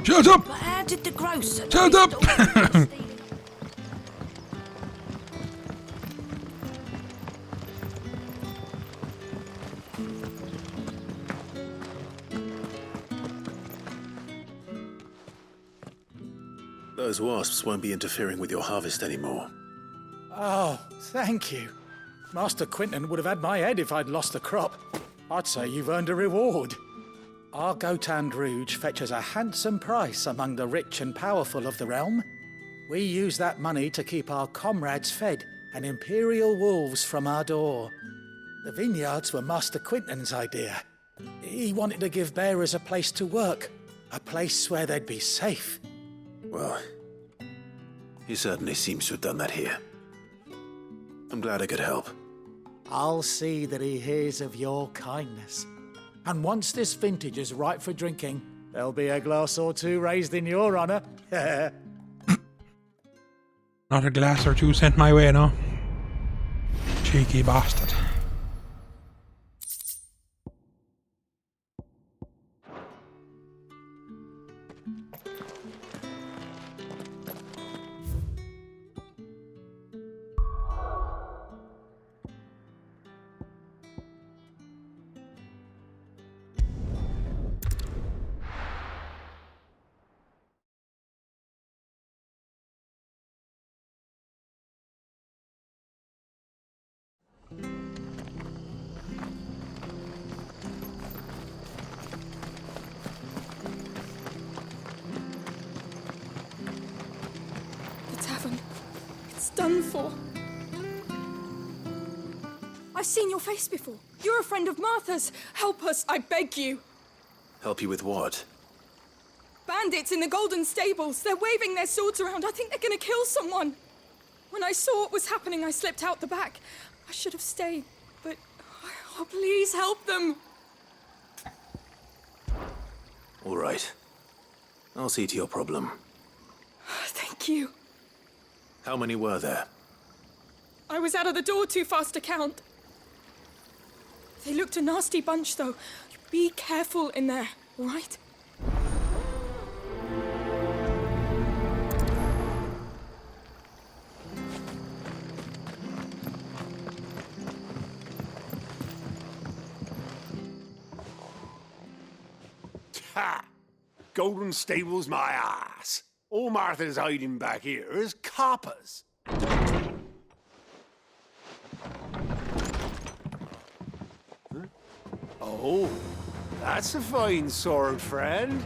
Shut up! But how did the grocer... Shut up! Those wasps won't be interfering with your harvest anymore. Oh, thank you. Master Quinton would have had my head if I'd lost the crop. I'd say you've earned a reward. Our Gotan Rouge fetches a handsome price among the rich and powerful of the realm. We use that money to keep our comrades fed and imperial wolves from our door. The vineyards were Master Quinton's idea. He wanted to give bearers a place to work, a place where they'd be safe. Well, he certainly seems to have done that here. I'm glad I could help. I'll see that he hears of your kindness. And once this vintage is ripe for drinking, there'll be a glass or two raised in your honour. Not a glass or two sent my way, no. Cheeky bastard. The tavern. It's done for. I've seen your face before. You're a friend of Martha's. Help us, I beg you. Help you with what? Bandits in the Golden Stables. They're waving their swords around. I think they're gonna kill someone. When I saw what was happening, I slipped out the back. I should have stayed, but... Oh, please help them. All right. I'll see to your problem. Thank you. How many were there? I was out of the door too fast to count. They looked a nasty bunch, though. Be careful in there, all right? Ha! Golden Stables, my ass. All Martha's hiding back here is coppers. Huh? Oh, that's a fine sword, friend.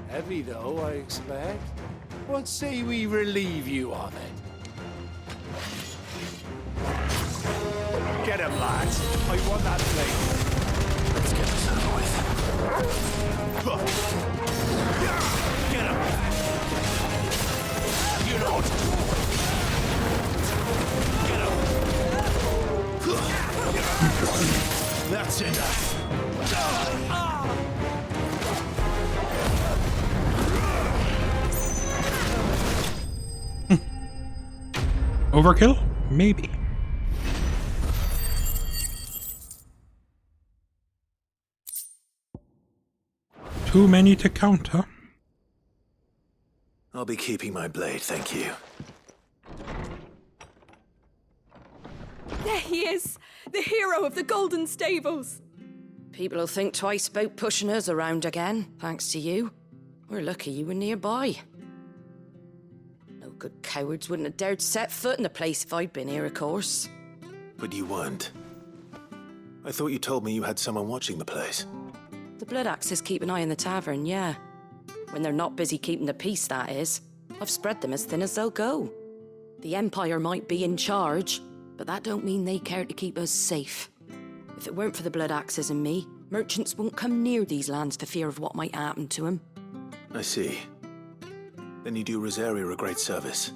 Heavy, though, I expect. What say we relieve you of it? Get him, lads. I want that blade. Let's get this over with. Get him! You know what to do. Get him! That's enough. Overkill? Maybe. Too many to count, huh? I'll be keeping my blade, thank you. There he is, the hero of the Golden Stables. People will think twice about pushing us around again, thanks to you. We're lucky you were nearby. No good cowards wouldn't have dared set foot in the place if I'd been here, of course. But you weren't. I thought you told me you had someone watching the place. The Blood Axes keep an eye on the tavern, yeah. When they're not busy keeping the peace, that is. I've spread them as thin as they'll go. The Empire might be in charge, but that don't mean they care to keep us safe. If it weren't for the Blood Axes and me, merchants won't come near these lands for fear of what might happen to them. I see. Then you do Rosaria a great service.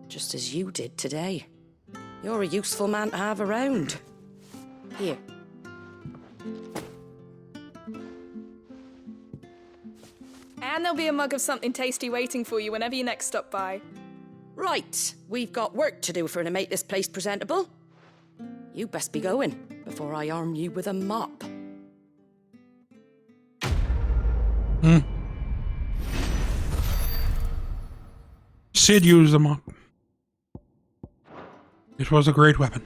Just as you did today. You're a useful man to have around. Here. And there'll be a mug of something tasty waiting for you whenever you next stop by. Right, we've got work to do for to make this place presentable. You best be going before I arm you with a mop. Sid used the mop. It was a great weapon.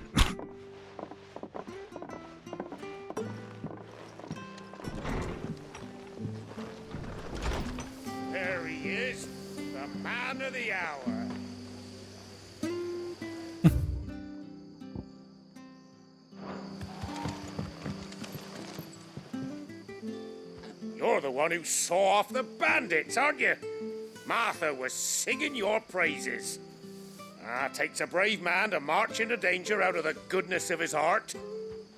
There he is, the man of the hour. You're the one who saw off the bandits, aren't you? Martha was singing your praises. Takes a brave man to march into danger out of the goodness of his heart.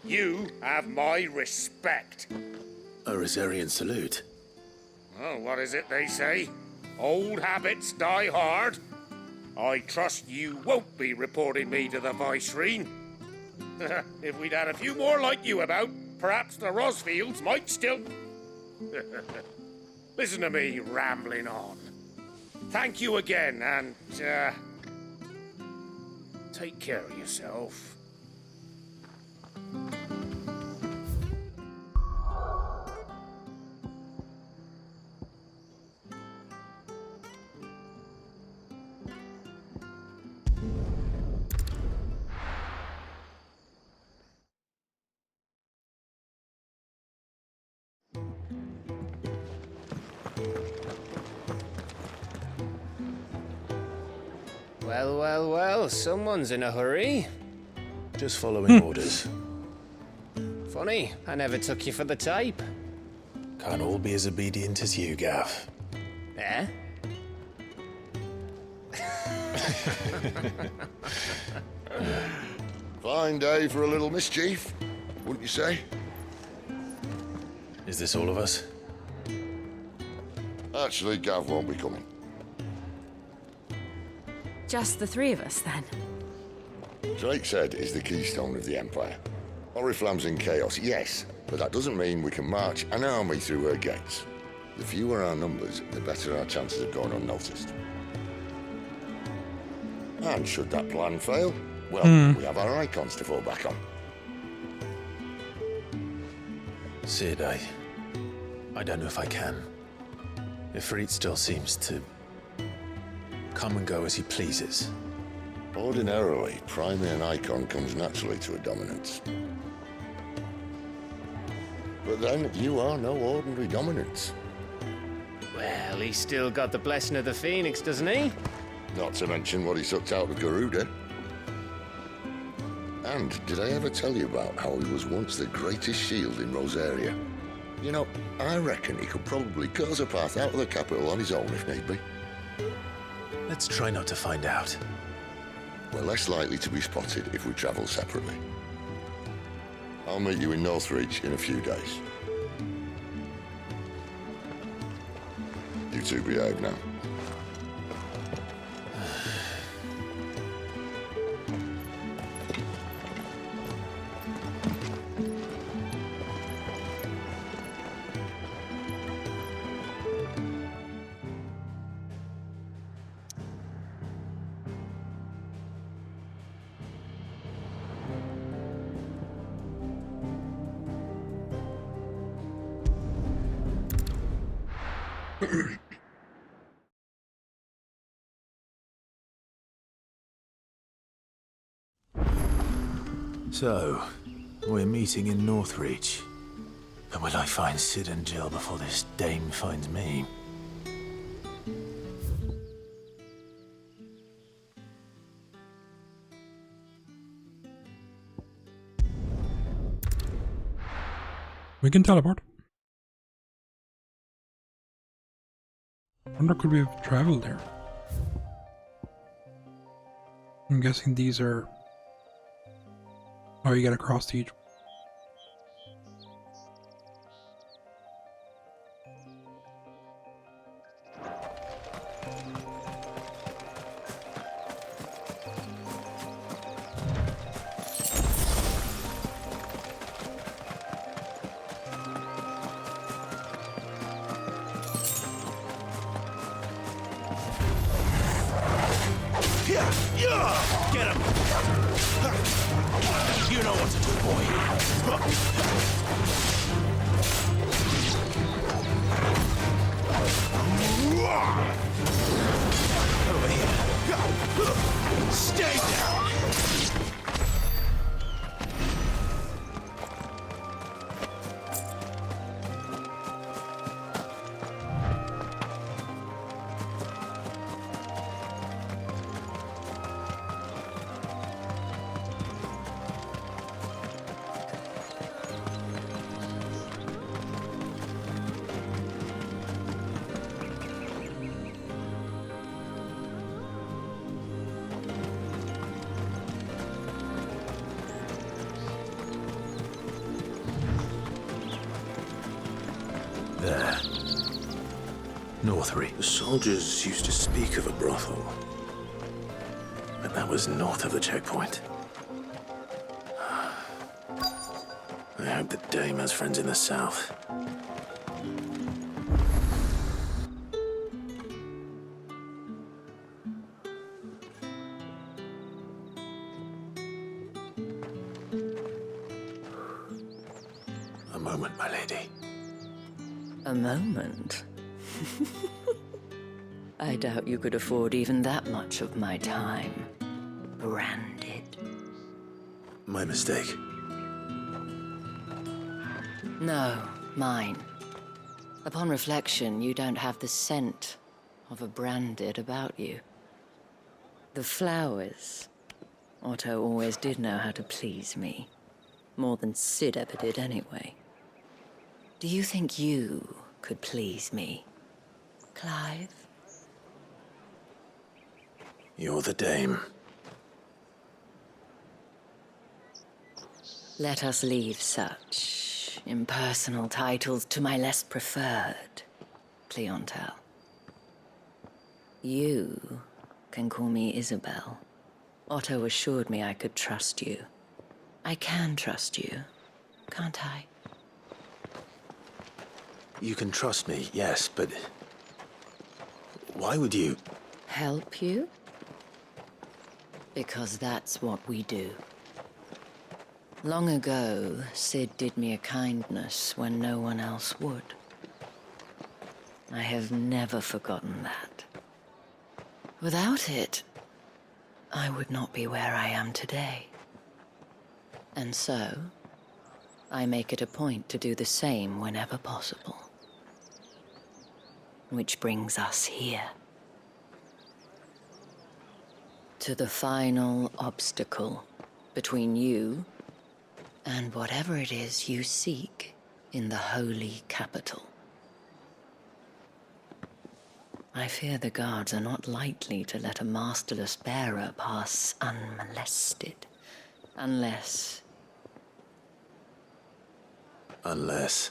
You have my respect. A Rosarian salute. Oh, what is it they say? Old habits die hard. I trust you won't be reporting me to the Vicereine. If we'd had a few more like you about, perhaps the Rosfields might still... Listen to me rambling on. Thank you again, and, take care of yourself. Well, well, well, someone's in a hurry. Just following orders. Funny, I never took you for the type. Can't all be as obedient as you, Gav. Eh? Fine day for a little mischief, wouldn't you say? Is this all of us? Actually, Gav won't be coming. Just the three of us, then? Drake's Head is the keystone of the Empire. Oriflamme's in chaos, yes, but that doesn't mean we can march an army through her gates. The fewer our numbers, the better our chances of going unnoticed. And should that plan fail, well, we have our icons to fall back on. Sid, I don't know if I can. Ifrit still seems to come and go as he pleases. Ordinarily, priming an icon comes naturally to a dominance. But then, you are no ordinary dominance. Well, he's still got the blessing of the Phoenix, doesn't he? Not to mention what he sucked out of Garuda. And did I ever tell you about how he was once the greatest shield in Rosaria? You know, I reckon he could probably cut us a path out of the capital on his own if need be. Let's try not to find out. We're less likely to be spotted if we travel separately. I'll meet you in Northreach in a few days. You two behave now. So, we're meeting in Northreach. But will I find Sid and Jill before this dame finds me? We can teleport. I wonder, could we have traveled there? I'm guessing these are how you get across to each. Get him! You know what to do, boy. Over here. Stay down! There. Northreach. The soldiers used to speak of a brothel. But that was north of the checkpoint. hope the dame has friends in the south. A moment, my lady. A moment? I doubt you could afford even that much of my time. Branded. My mistake. No, mine. Upon reflection, you don't have the scent of a branded about you. The flowers. Otto always did know how to please me. More than Sid ever did anyway. Do you think you could please me, Clive? You're the dame. Let us leave such impersonal titles to my less preferred clientele. You can call me Isabel. Otto assured me I could trust you. I can trust you, can't I? You can trust me, yes, but why would you? Help you? Because that's what we do. Long ago, Sid did me a kindness when no one else would. I have never forgotten that. Without it, I would not be where I am today. And so, I make it a point to do the same whenever possible. Which brings us here. To the final obstacle between you and whatever it is you seek in the holy capital. I fear the guards are not likely to let a masterless bearer pass unmolested. Unless... Unless...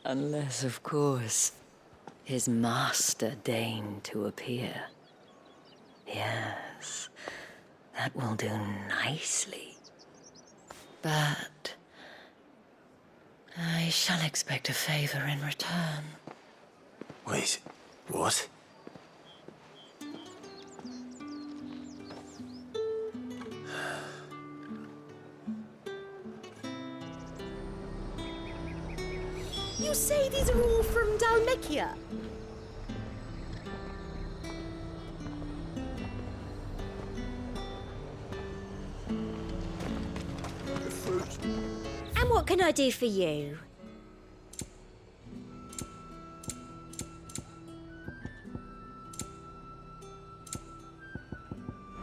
Unless, of course, his master deigned to appear. Yes, that will do nicely. But I shall expect a favor in return. Wait, what? You say these are all from Dalmekia? And what can I do for you?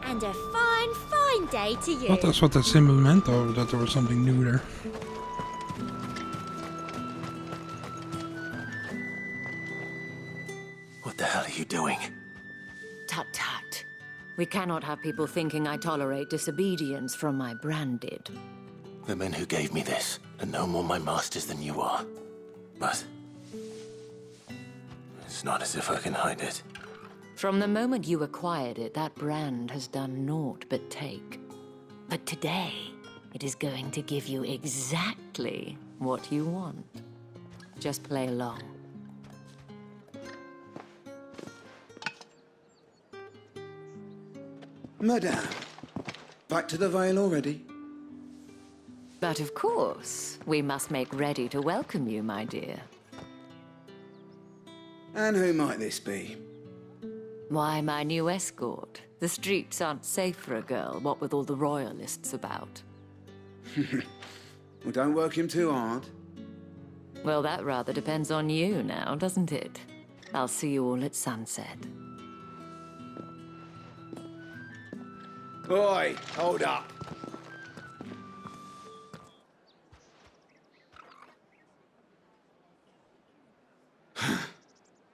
And a fine, fine day to you. Well, that's what the symbol meant, or that there was something new there. What the hell are you doing? Tut tut. We cannot have people thinking I tolerate disobedience from my branded. The men who gave me this are no more my masters than you are. But it's not as if I can hide it. From the moment you acquired it, that brand has done naught but take. But today, it is going to give you exactly what you want. Just play along. Madame, back to the Vale already? But of course, we must make ready to welcome you, my dear. And who might this be? Why, my new escort. The streets aren't safe for a girl, what with all the royalists about. Well, don't work him too hard. Well, that rather depends on you now, doesn't it? I'll see you all at sunset. Oi, hold up.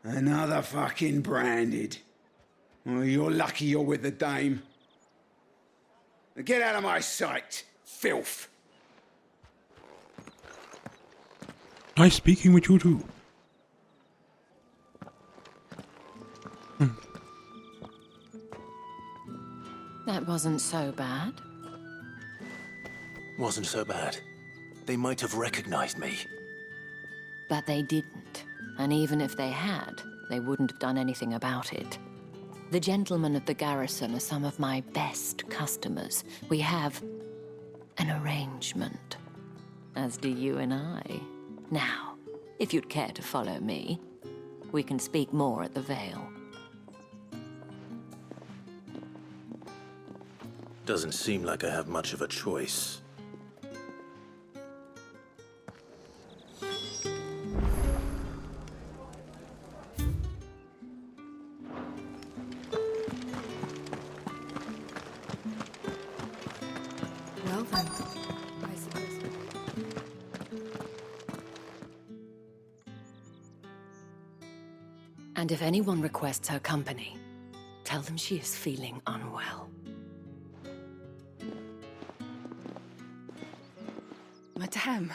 Another fucking branded. Well, you're lucky you're with the dame. Now get out of my sight, filth. Nice speaking with you too. That wasn't so bad. wasn't so bad. They might have recognized me. But they didn't. And even if they had, they wouldn't have done anything about it. The gentlemen of the garrison are some of my best customers. We have an arrangement, as do you and I. Now, if you'd care to follow me, we can speak more at the Vale. Doesn't seem like I have much of a choice. Well then, I suppose. And if anyone requests her company, tell them she is feeling unwell. Madame,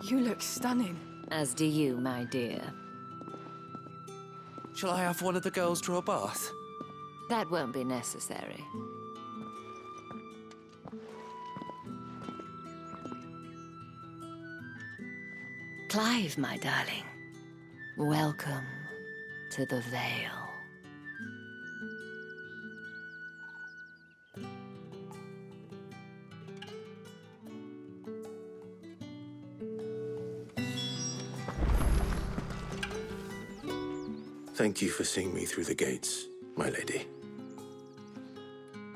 you look stunning. As do you, my dear. Shall I have one of the girls draw a bath? That won't be necessary. Clive, my darling. Welcome to the Vale. Thank you for seeing me through the gates, my lady.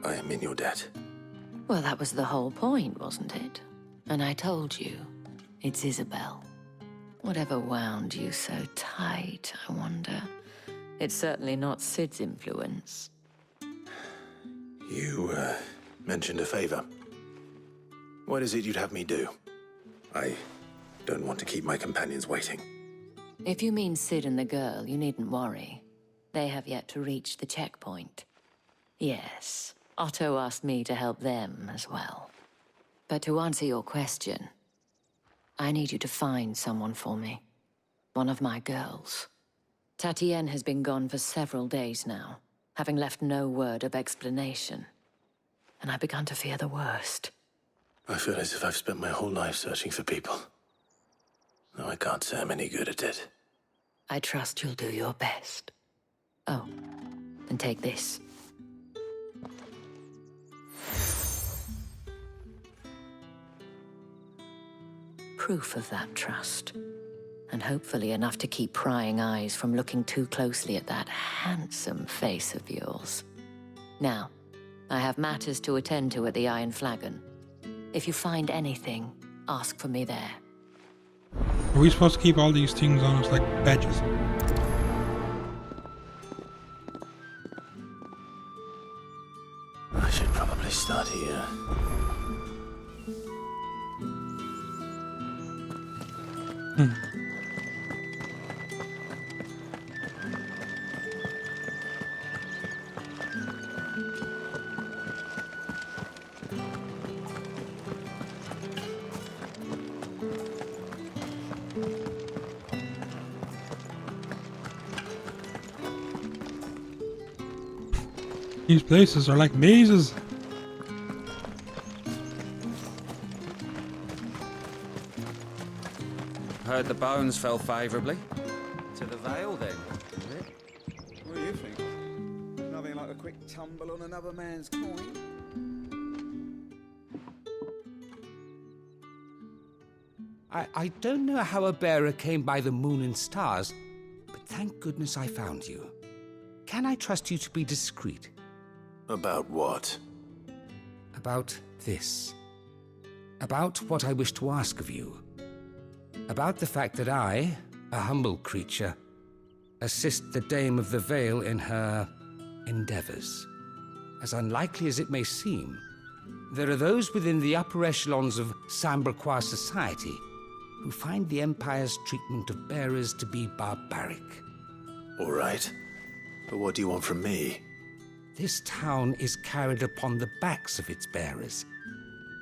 I am in your debt. Well, that was the whole point, wasn't it? And I told you, it's Isabel. Whatever wound you so tight, I wonder. It's certainly not Sid's influence. You, mentioned a favor. What is it you'd have me do? I don't want to keep my companions waiting. If you mean Sid and the girl, you needn't worry. They have yet to reach the checkpoint. Yes, Otto asked me to help them as well. But to answer your question, I need you to find someone for me. One of my girls. Tatienne has been gone for several days now, having left no word of explanation. And I've begun to fear the worst. I feel as if I've spent my whole life searching for people. No, I can't say I'm any good at it. I trust you'll do your best. Oh, and take this. Proof of that trust. And hopefully enough to keep prying eyes from looking too closely at that handsome face of yours. Now, I have matters to attend to at the Iron Flagon. If you find anything, ask for me there. Are we supposed to keep all these things on us like badges? I should probably start here. These places are like mazes. Heard the bones fell favourably. To the Vale, then, is it? What do you think? Nothing like a quick tumble on another man's coin. I don't know how a bearer came by the moon and stars, but thank goodness I found you. Can I trust you to be discreet? About what? About this. About what I wish to ask of you. About the fact that I, a humble creature, assist the Dame of the Vale in her endeavors. As unlikely as it may seem, there are those within the upper echelons of Samberquois society who find the Empire's treatment of bearers to be barbaric. All right. But what do you want from me? This town is carried upon the backs of its bearers,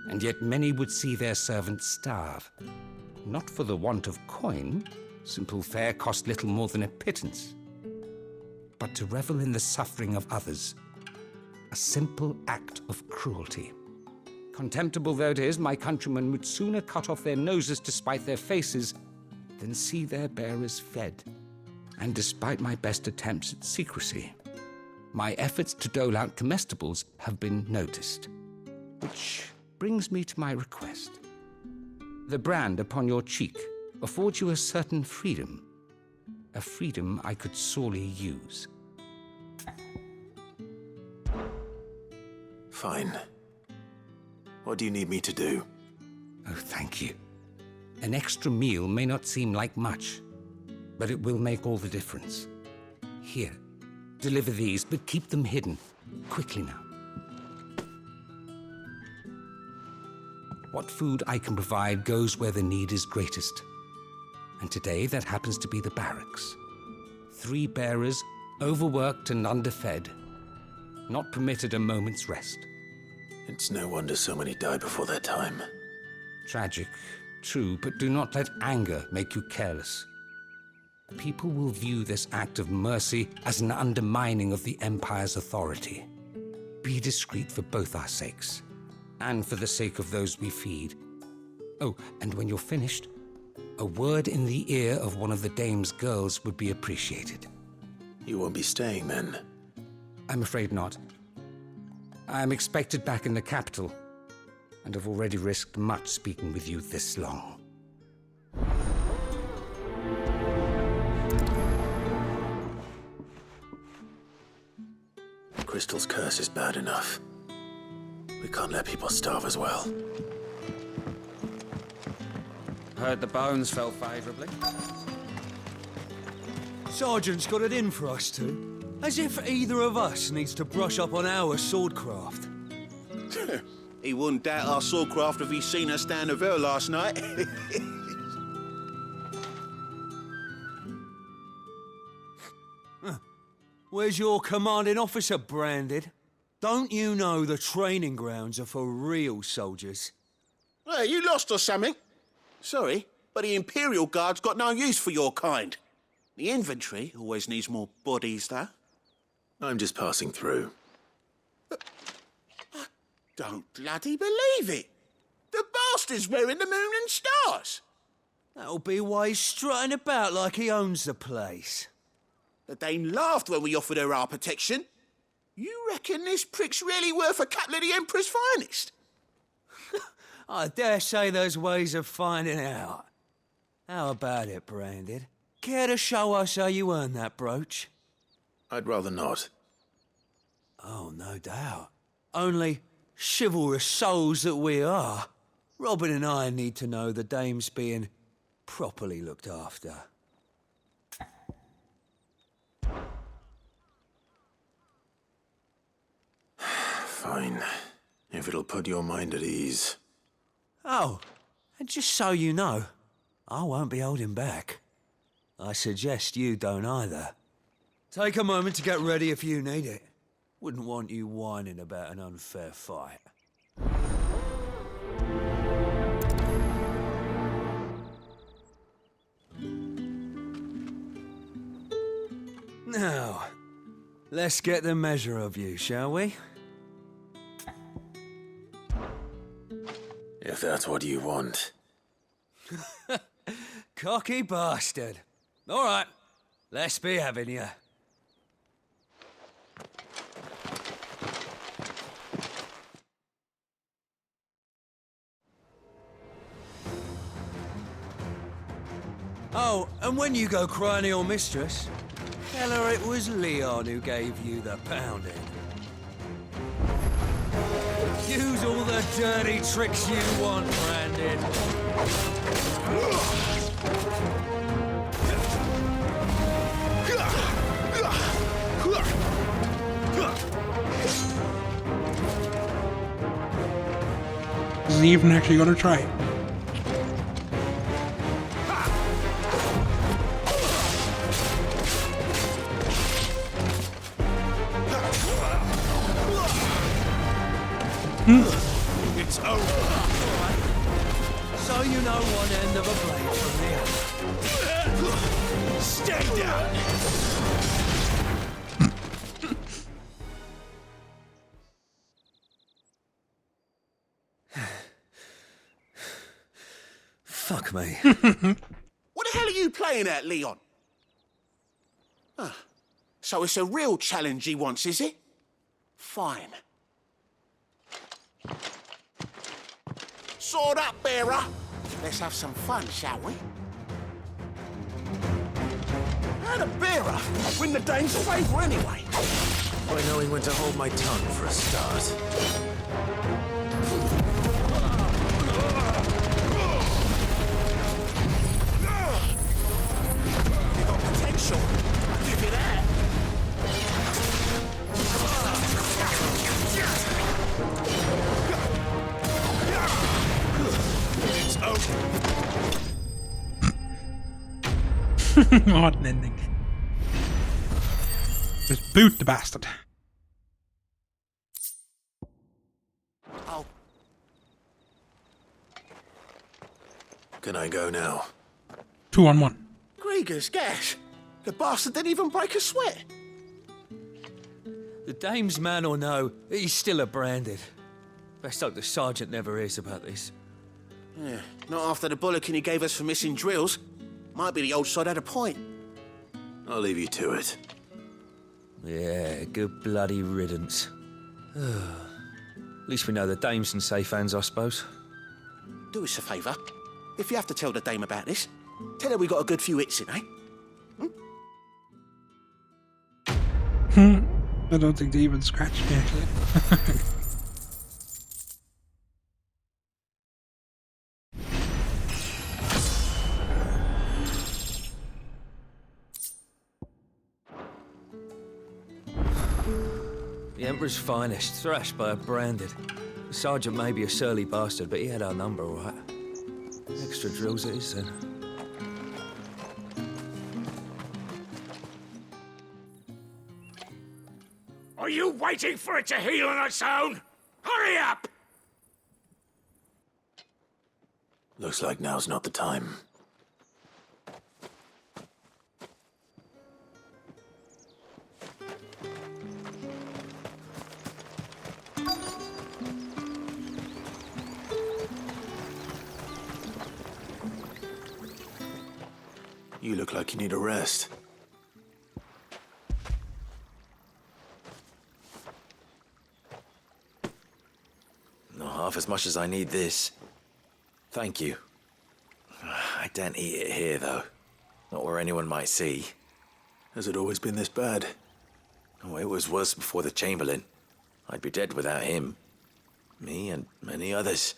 and yet many would see their servants starve. Not for the want of coin, simple fare cost little more than a pittance, but to revel in the suffering of others, a simple act of cruelty. Contemptible though it is, my countrymen would sooner cut off their noses to spite their faces than see their bearers fed. And despite my best attempts at secrecy, my efforts to dole out comestibles have been noticed. Which brings me to my request. The brand upon your cheek affords you a certain freedom. A freedom I could sorely use. Fine. What do you need me to do? Oh, thank you. An extra meal may not seem like much, but it will make all the difference. Here, deliver these, but keep them hidden. Quickly now. What food I can provide goes where the need is greatest. And today that happens to be the barracks. 3 bearers, overworked and underfed, not permitted a moment's rest. It's no wonder so many die before their time. Tragic, true, but do not let anger make you careless. People will view this act of mercy as an undermining of the Empire's authority. Be discreet for both our sakes, and for the sake of those we feed. Oh, and when you're finished, a word in the ear of one of the dame's girls would be appreciated. You won't be staying then? I'm afraid not. I am expected back in the capital, and have already risked much speaking with you this long. Crystal's curse is bad enough. We can't let people starve as well. Heard the bones fell favourably. Sergeant's got it in for us two. As if either of us needs to brush up on our swordcraft. He wouldn't doubt our swordcraft if he'd seen us down the Vale last night. Where's your commanding officer branded? Don't you know the training grounds are for real soldiers? Hey, you lost or something? Sorry, but the Imperial Guard's got no use for your kind. The infantry always needs more bodies, though. I'm just passing through. I don't bloody believe it. The bastard's wearing the moon and stars. That'll be why he's strutting about like he owns the place. The Dane laughed when we offered her our protection. You reckon this prick's really worth a couple of the Emperor's finest? I dare say there's ways of finding out. How about it, Branded? Care to show us how you earned that brooch? I'd rather not. Oh, no doubt. Only chivalrous souls that we are, Robin and I need to know the dame's being properly looked after. Fine. If it'll put your mind at ease. Oh, and just so you know, I won't be holding back. I suggest you don't either. Take a moment to get ready if you need it. Wouldn't want you whining about an unfair fight. Now, let's get the measure of you, shall we? If that's what you want. Cocky bastard. All right, let's be having you. Oh, and when you go crying to your mistress, tell her it was Leon who gave you the pounding. Use all the dirty tricks you want, Brandon. Is he even actually going to try? It's over. So you know one end of a blade from the other. Stay down. Fuck me. What the hell are you playing at, Leon? Ah, so it's a real challenge he wants, is it? Fine. Sword up, bearer. Let's have some fun, shall we? And a bearer. Win the dame's favour anyway. By knowing when to hold my tongue for a start. You got potential. I'll give you that. It's over. What an ending. Just boot the bastard. Oh. Can I go now? 2-on-1. Grieger's gas. The bastard didn't even break a sweat. The dame's man or no, he's still a branded. Best hope the sergeant never hears about this. Yeah, not after the bullocking he gave us for missing drills. Might be the old sod had a point. I'll leave you to it. Yeah, good bloody riddance. At least we know the dame's in safe hands, I suppose. Do us a favour. If you have to tell the dame about this, tell her we got a good few hits in, eh? I don't think they even scratched me, actually. The Emperor's finest, thrashed by a branded. The sergeant may be a surly bastard, but he had our number, all right. Extra drills it is, then. Are you waiting for it to heal on its own? Hurry up! Looks like now's not the time. You look like you need a rest. Not half as much as I need this. Thank you. I don't eat it here, though. Not where anyone might see. Has it always been this bad? Oh, it was worse before the Chamberlain. I'd be dead without him. Me and many others.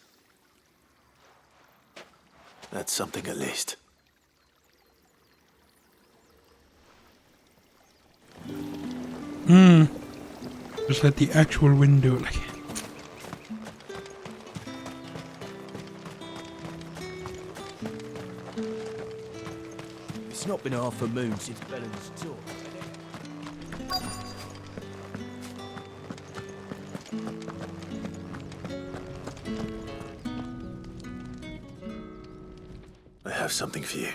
That's something at least. Just let the actual wind do it, like. It's not been half a moon since Bellen's talk. I have something for you.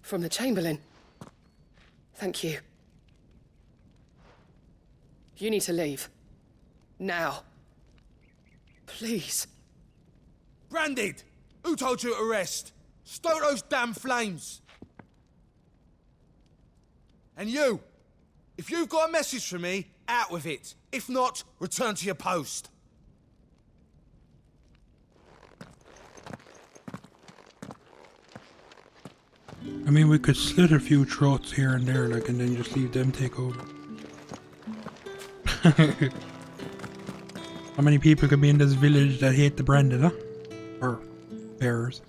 From the Chamberlain. Thank you. You need to leave. Now. Please. Branded! Who told you to rest? Stoke those damn flames! And you! If you've got a message for me, out with it. If not, return to your post. I mean, we could slit a few throats here and there, like, and then just leave them take over. How many people could be in this village that hate the branded, huh? Or bearers?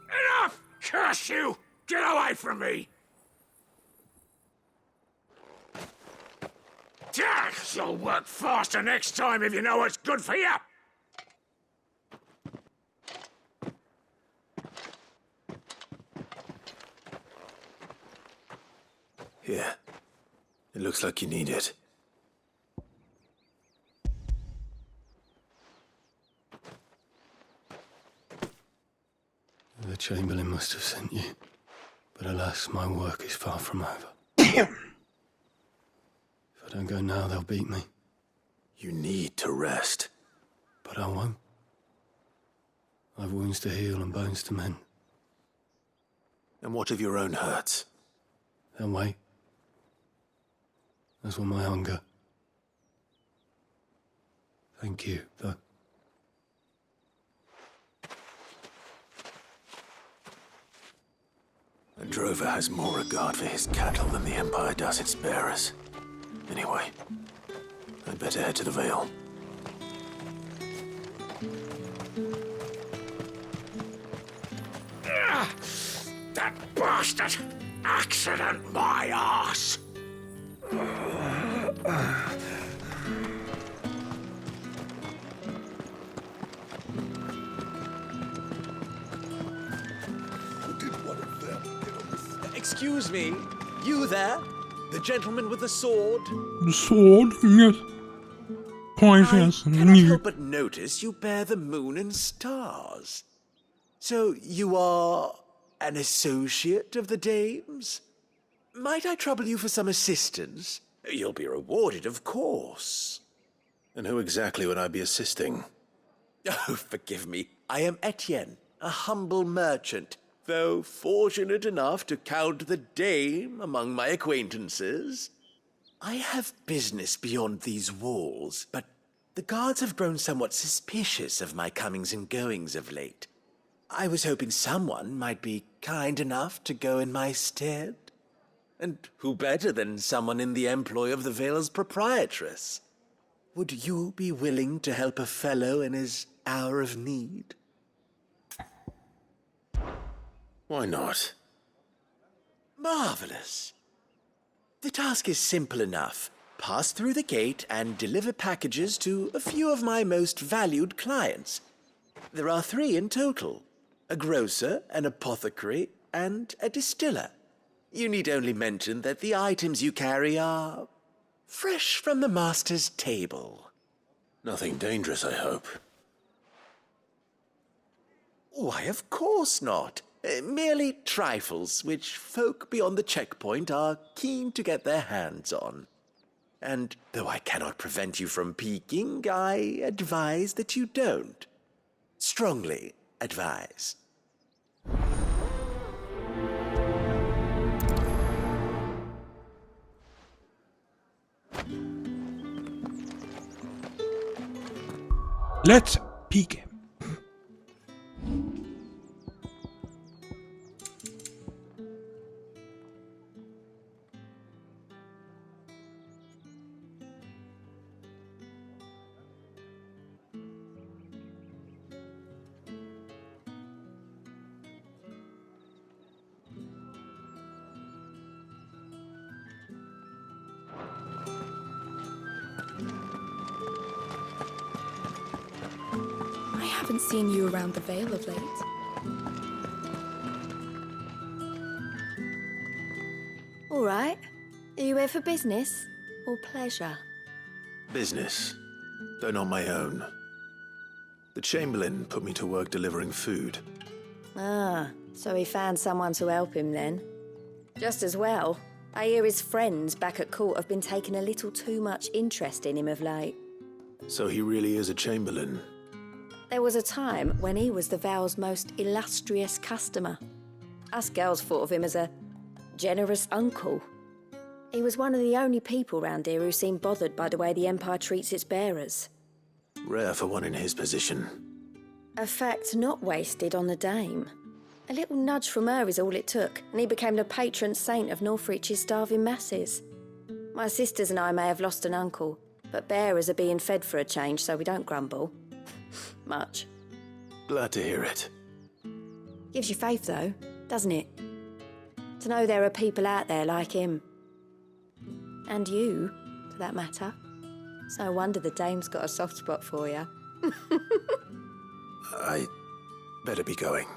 Enough! Curse you! Get away from me! You'll work faster next time if you know what's good for you! Here. It looks like you need it. The Chamberlain must have sent you. But alas, my work is far from over. If I don't go now, they'll beat me. You need to rest. But I won't. I've wounds to heal and bones to mend. And what of your own hurts? They'll wait. As will my hunger. Thank you, though. A drover has more regard for his cattle than the Empire does its bearers. Anyway, I'd better head to the Vale. That bastard! Accident my arse! Excuse me, you there? The gentleman with the sword? The sword? Yes. Poisonous. I cannot help but notice you bear the moon and stars. So you are an associate of the dame's? Might I trouble you for some assistance? You'll be rewarded, of course. And who exactly would I be assisting? Oh, forgive me. I am Etienne, a humble merchant, though fortunate enough to count the dame among my acquaintances. I have business beyond these walls, but the guards have grown somewhat suspicious of my comings and goings of late. I was hoping someone might be kind enough to go in my stead. And who better than someone in the employ of the Vale's proprietress? Would you be willing to help a fellow in his hour of need? Why not? Marvelous. The task is simple enough. Pass through the gate and deliver packages to a few of my most valued clients. There are 3 in total: a grocer, an apothecary, and a distiller. You need only mention that the items you carry are fresh from the master's table. Nothing dangerous, I hope. Why, of course not. Merely trifles which folk beyond the checkpoint are keen to get their hands on. And though I cannot prevent you from peeking, I advise that you don't. Strongly advise. Let's peek. I haven't seen you around the Vale of late. All right. Are you here for business or pleasure? Business, though not my own. The Chamberlain put me to work delivering food. Ah, so he found someone to help him then. Just as well. I hear his friends back at court have been taking a little too much interest in him of late. So he really is a Chamberlain. There was a time when he was the Vale's most illustrious customer. Us girls thought of him as a generous uncle. He was one of the only people round here who seemed bothered by the way the Empire treats its bearers. Rare for one in his position. A fact not wasted on the dame. A little nudge from her is all it took, and he became the patron saint of Northreach's starving masses. My sisters and I may have lost an uncle, but bearers are being fed for a change, so we don't grumble. Much. Glad to hear it. Gives you faith, though, doesn't it? To know there are people out there like him. And you, for that matter. It's no wonder the dame's got a soft spot for you. I better be going.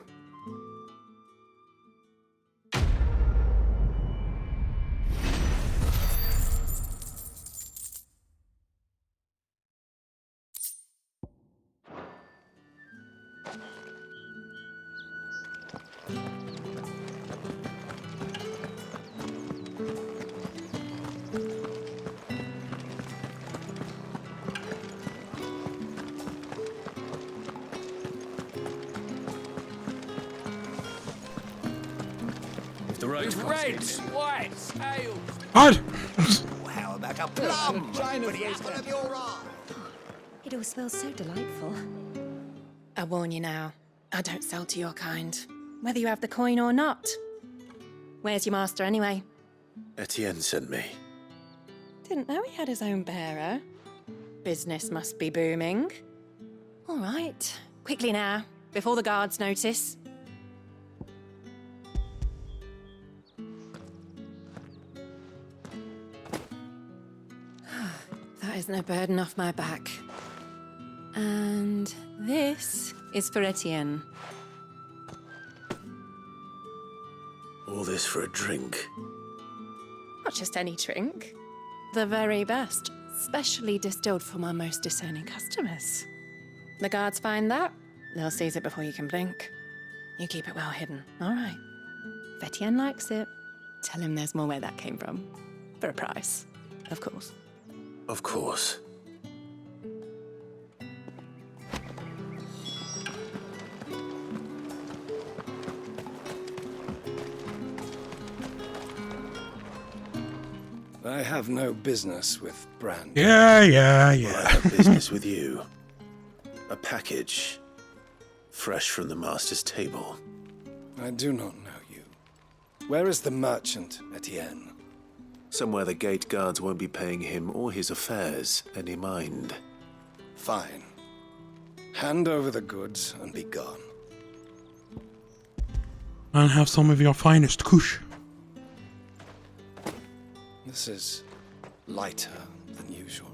If the road's Reds, whites, ales. What? How about a plum? For the apple of your eye. It all smells so delightful. I warn you now, I don't sell to your kind, whether you have the coin or not. Where's your master anyway? Etienne sent me. Didn't know he had his own bearer. Business must be booming. All right, quickly now, before the guards notice. That is no burden off my back. And this is for Etienne. All this for a drink. Not just any drink. The very best, specially distilled for my most discerning customers. The guards find that, they'll seize it before you can blink. You keep it well hidden, all right? If Etienne likes it, tell him there's more where that came from. For a price, of course. Of course. I have no business with Brand. Yeah. I have business with you. A package. Fresh from the master's table. I do not know you. Where is the merchant, Etienne? Somewhere the gate guards won't be paying him or his affairs any mind. Fine. Hand over the goods and be gone. And have some of your finest kush. This is lighter than usual.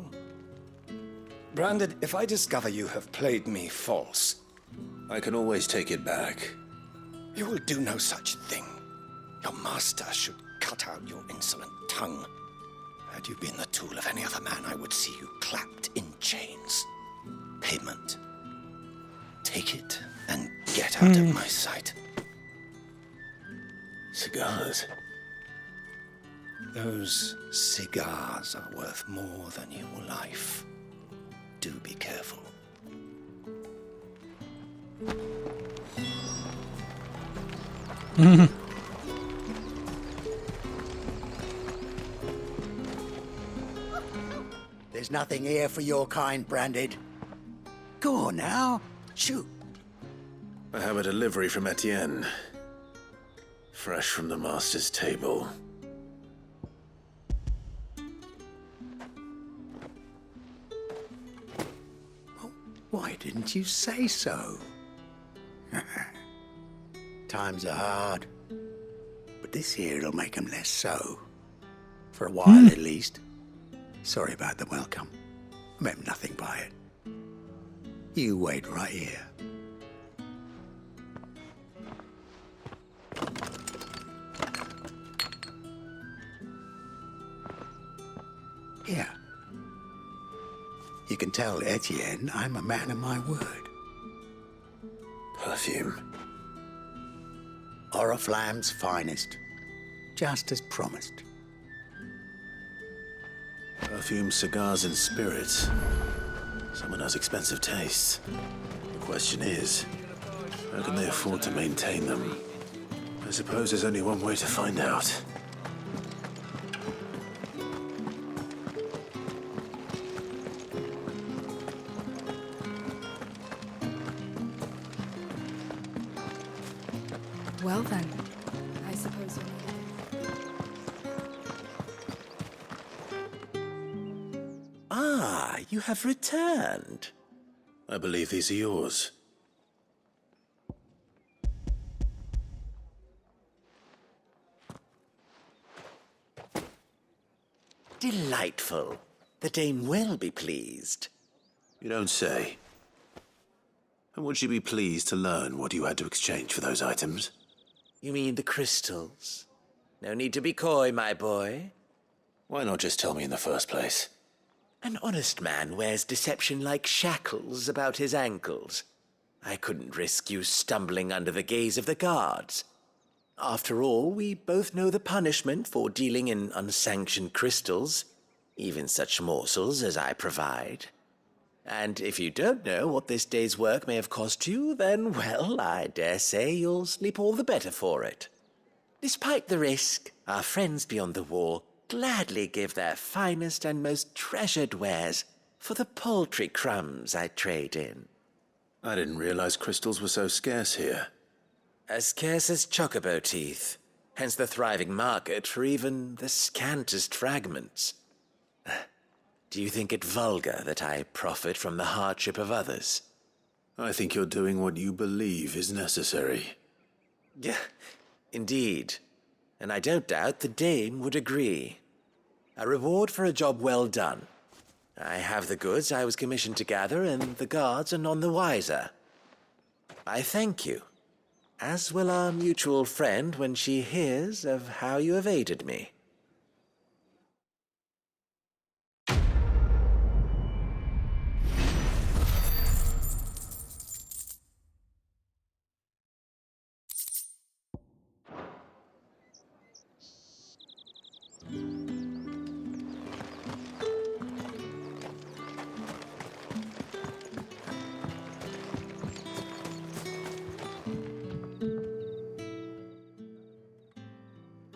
Branded, if I discover you have played me false... I can always take it back. You will do no such thing. Your master should cut out your insolent tongue. Had you been the tool of any other man, I would see you clapped in chains. Payment. Take it and get out of my sight. Cigars. Those cigars are worth more than your life. Do be careful. There's nothing here for your kind, Branded. Go on now, shoot. I have a delivery from Etienne. Fresh from the master's table. Why didn't you say so? Times are hard, but this here'll make 'em less so. For a while, at least. Sorry about the welcome. I meant nothing by it. You wait right here. Here. You can tell Etienne I'm a man of my word. Perfume. Oriflamme's finest. Just as promised. Perfume, cigars, and spirits. Someone has expensive tastes. The question is, how can they afford to maintain them? I suppose there's only one way to find out. Well then, I suppose Ah, you have returned. I believe these are yours. Delightful. The dame will be pleased. You don't say. And would she be pleased to learn what you had to exchange for those items? You mean the crystals? No need to be coy, my boy. Why not just tell me in the first place? An honest man wears deception like shackles about his ankles. I couldn't risk you stumbling under the gaze of the guards. After all, we both know the punishment for dealing in unsanctioned crystals, even such morsels as I provide. And if you don't know what this day's work may have cost you, then, well, I dare say you'll sleep all the better for it. Despite the risk, our friends beyond the wall gladly give their finest and most treasured wares for the paltry crumbs I trade in. I didn't realize crystals were so scarce here. As scarce as chocobo teeth, hence the thriving market for even the scantest fragments. Do you think it vulgar that I profit from the hardship of others? I think you're doing what you believe is necessary. Yeah, indeed. And I don't doubt the dame would agree. A reward for a job well done. I have the goods I was commissioned to gather, and the guards are none the wiser. I thank you, as will our mutual friend when she hears of how you have aided me.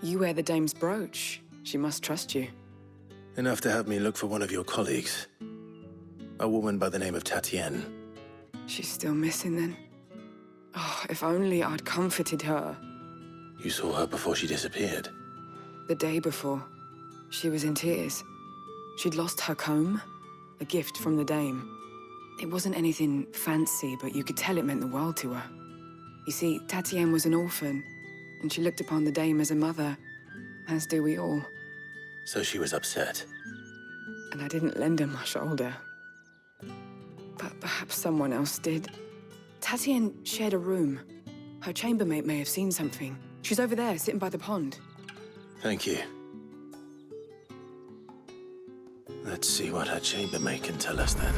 You wear the dame's brooch. She must trust you. Enough to have me look for one of your colleagues. A woman by the name of Tatienne. She's still missing then? Oh, if only I'd comforted her. You saw her before she disappeared. The day before, she was in tears. She'd lost her comb, a gift from the dame. It wasn't anything fancy, but you could tell it meant the world to her. You see, Tatienne was an orphan, and she looked upon the dame as a mother, as do we all. So she was upset. And I didn't lend her my shoulder. But perhaps someone else did. Tatienne shared a room. Her chambermaid may have seen something. She's over there, sitting by the pond. Thank you. Let's see what her chambermaid can tell us then.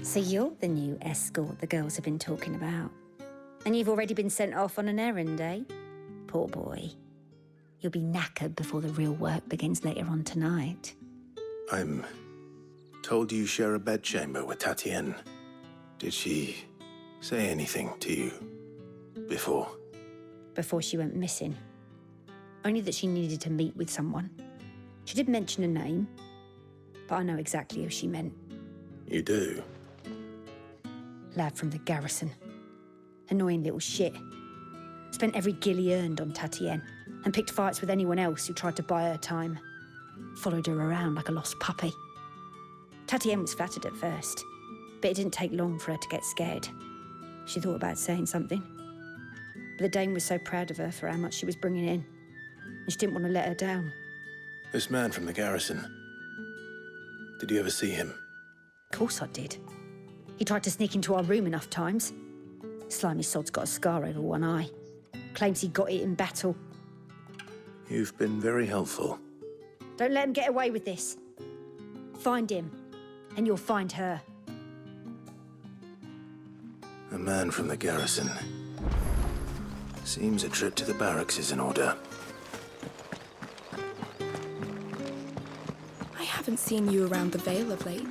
So you're the new escort the girls have been talking about. And you've already been sent off on an errand, eh? Poor boy. You'll be knackered before the real work begins later on tonight. I'm told you share a bedchamber with Tatienne. Did she say anything to you before? Before she went missing. Only that she needed to meet with someone. She did mention a name, but I know exactly who she meant. You do? Lad from the garrison. Annoying little shit. Spent every guil he earned on Tatienne and picked fights with anyone else who tried to buy her time. Followed her around like a lost puppy. Tatienne was flattered at first, but it didn't take long for her to get scared. She thought about saying something. But the dame was so proud of her for how much she was bringing in, and she didn't want to let her down. This man from the garrison. Did you ever see him? Of course I did. He tried to sneak into our room enough times. Slimy sod's got a scar over one eye. Claims he got it in battle. You've been very helpful. Don't let him get away with this. Find him, and you'll find her. A man from the garrison. Seems a trip to the barracks is in order. I haven't seen you around the Vale of late.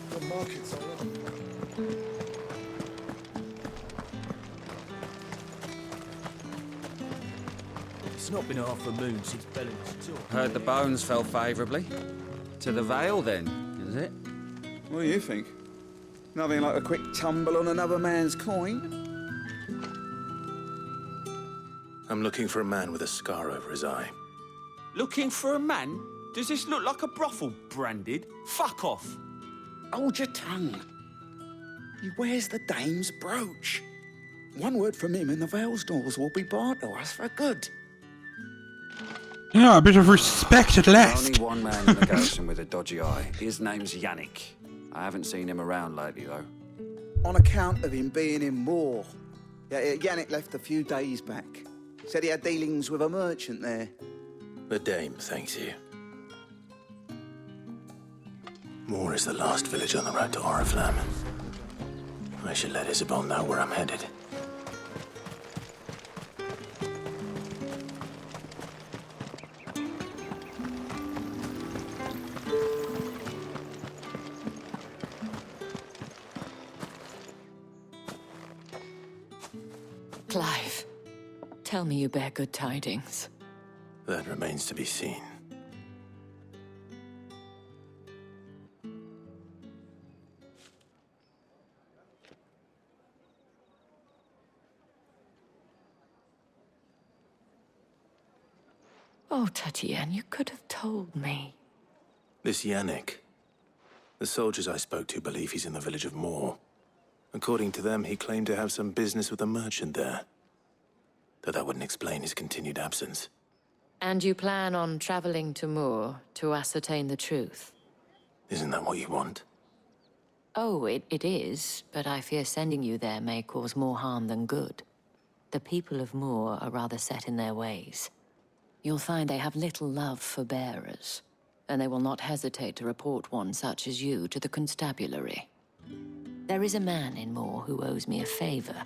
The market's all up. It's not been half a moon since Bellin's tour. Heard the bones fell favourably. To the Vale, then, is it? What do you think? Nothing like a quick tumble on another man's coin? I'm looking for a man with a scar over his eye. Looking for a man? Does this look like a brothel, Branded? Fuck off! Hold your tongue. He wears the dame's brooch. One word from him and the Vale's doors will be barred to us for good. Yeah, a bit of respect at last. Only one man in the garrison with a dodgy eye. His name's Yannick. I haven't seen him around lately, though. On account of him being in war. Yeah, Yannick left a few days back. Said he had dealings with a merchant there. The dame thanks you. Moor is the last village on the road to Oriflamme. I should let Isabel know where I'm headed. Clive, tell me you bear good tidings. That remains to be seen. Oh, Tatienne, you could have told me. This Yannick. The soldiers I spoke to believe he's in the village of Moor. According to them, he claimed to have some business with a merchant there. Though that wouldn't explain his continued absence. And you plan on traveling to Moor to ascertain the truth? Isn't that what you want? Oh, it is, but I fear sending you there may cause more harm than good. The people of Moor are rather set in their ways. You'll find they have little love for bearers, and they will not hesitate to report one such as you to the constabulary. There is a man in Moor who owes me a favor.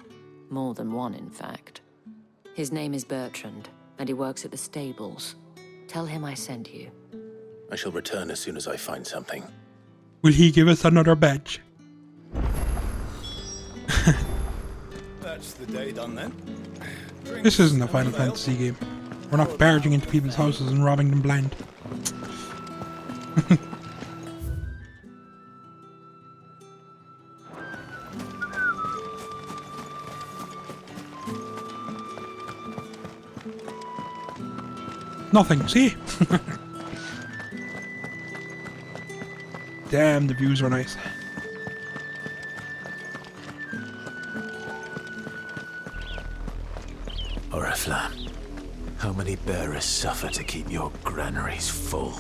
More than one, in fact. His name is Bertrand, and he works at the stables. Tell him I sent you. I shall return as soon as I find something. Will he give us another badge? That's the day done then. This isn't a Final Fantasy game. We're not barging into people's houses and robbing them blind. Nothing, see? Damn, the views are nice. Oriflamme, how many bearers suffer to keep your granaries full?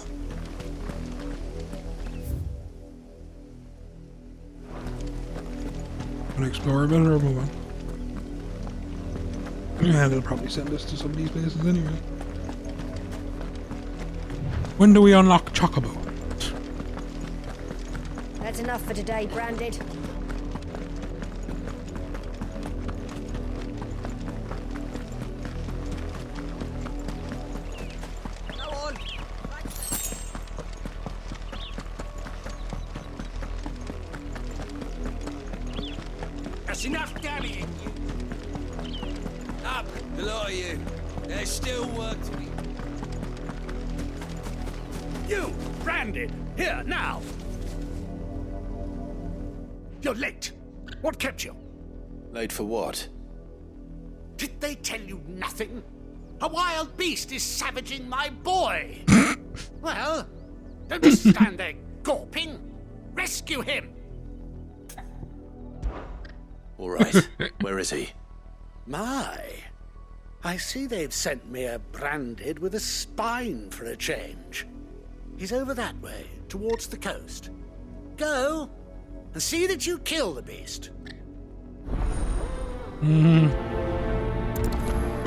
Wanna explore a bit or move on? Yeah, they'll probably send us to some of these places anyway. When do we unlock Chocobo? That's enough for today, Branded. Go on! That's enough dallying. Up, the lot of you. There's still work to be. You, Branded, here, now! You're late. What kept you? Late for what? Did they tell you nothing? A wild beast is savaging my boy! Well, don't just stand there gawping. Rescue him! All right. Where is he? My, I see they've sent me a Branded with a spine for a change. He's over that way, towards the coast. Go, and see that you kill the beast.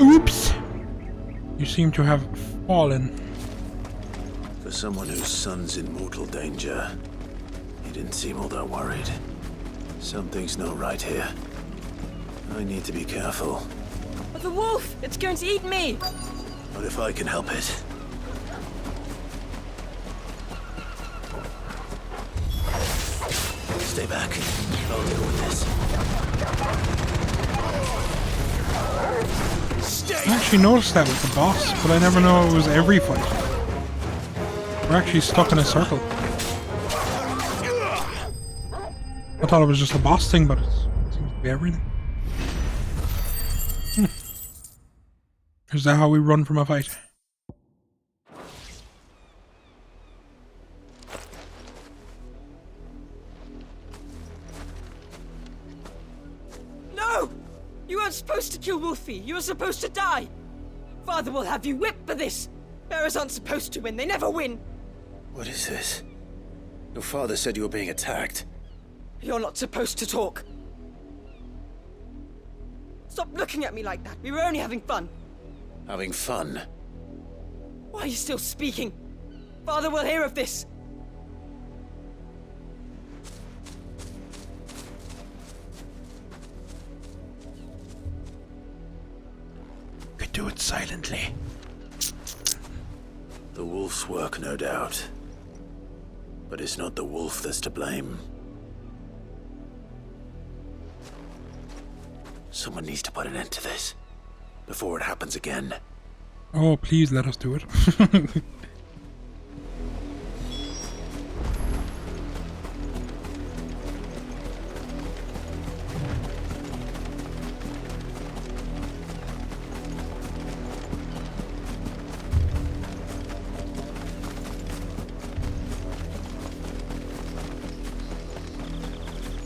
Oops! You seem to have fallen. For someone whose son's in mortal danger, he didn't seem all that worried. Something's not right here. I need to be careful. Oh, the wolf! It's going to eat me! What if I can help it? Stay back. I'll deal with this. I actually noticed that with the boss, but I never know it was every fight. We're actually stuck in a circle. I thought it was just a boss thing, but it seems to be everything. Is that how we run from a fight? No! You weren't supposed to kill Wolfie. You were supposed to die. Father will have you whipped for this. Bearers aren't supposed to win. They never win. What is this? Your father said you were being attacked. You're not supposed to talk. Stop looking at me like that. We were only having fun. Having fun? Why are you still speaking? Father will hear of this. Could do it silently. The wolf's work, no doubt. But it's not the wolf that's to blame. Someone needs to put an end to this before it happens again. Oh, please let us do it.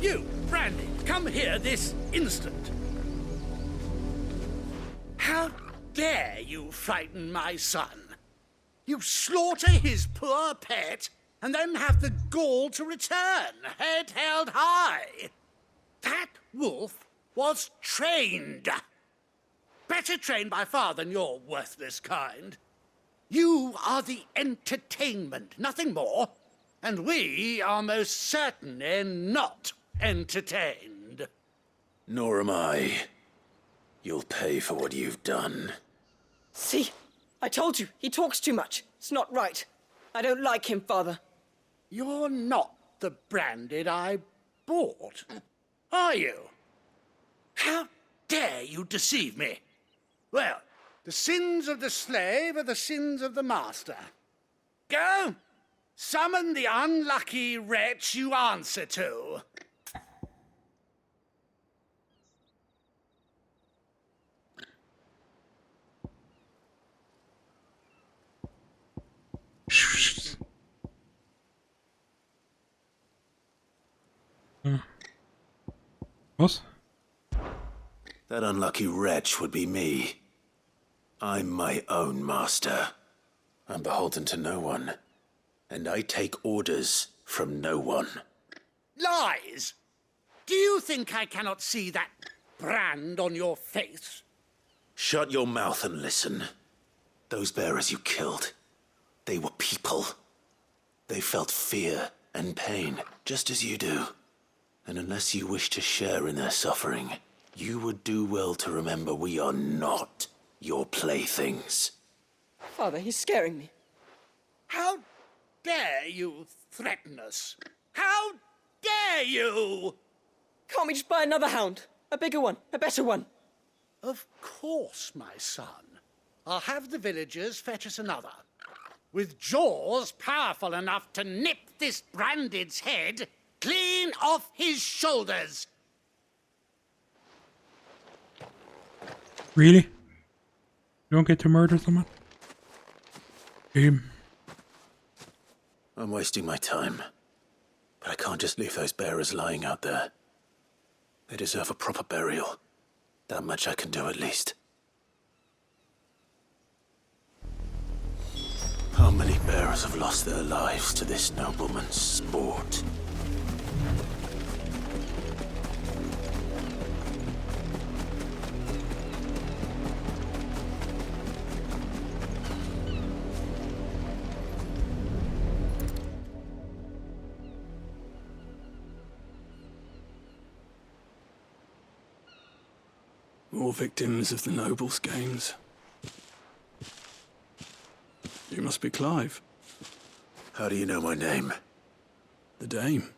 You, Brandy, come here this instant. How dare you frighten my son? You slaughter his poor pet and then have the gall to return, head held high. That wolf was trained. Better trained by far than your worthless kind. You are the entertainment, nothing more. And we are most certainly not entertained. Nor am I. You'll pay for what you've done. See? I told you, he talks too much. It's not right. I don't like him, Father. You're not the Branded I bought, are you? How dare you deceive me? Well, the sins of the slave are the sins of the master. Go! Summon the unlucky wretch you answer to. What? That unlucky wretch would be me. I'm my own master. I'm beholden to no one. And I take orders from no one. Lies! Do you think I cannot see that brand on your face? Shut your mouth and listen. Those bearers you killed, they were people. They felt fear and pain, just as you do. And unless you wish to share in their suffering, you would do well to remember we are not your playthings. Father, he's scaring me. How dare you threaten us? How dare you? Can't we just buy another hound? A bigger one, a better one. Of course, my son. I'll have the villagers fetch us another. With jaws powerful enough to nip this Branded's head clean off his shoulders. Really? You don't get to murder someone? I'm wasting my time. But I can't just leave those bearers lying out there. They deserve a proper burial. That much I can do at least. How many bearers have lost their lives to this nobleman's sport? More victims of the nobles' games. You must be Clive. How do you know my name? The Dame.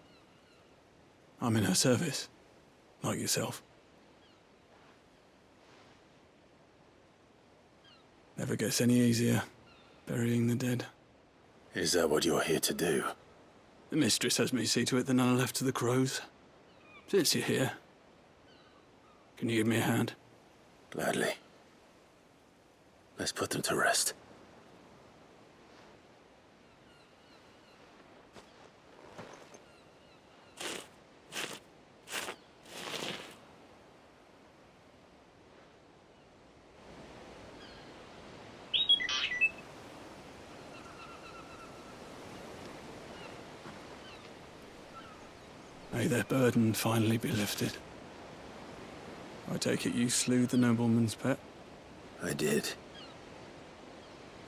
I'm in her service, like yourself. Never gets any easier, burying the dead. Is that what you're here to do? The mistress has me see to it that none are left to the crows. Since you're here, can you give me a hand? Gladly. Let's put them to rest. May their burden finally be lifted. I take it you slew the nobleman's pet? I did.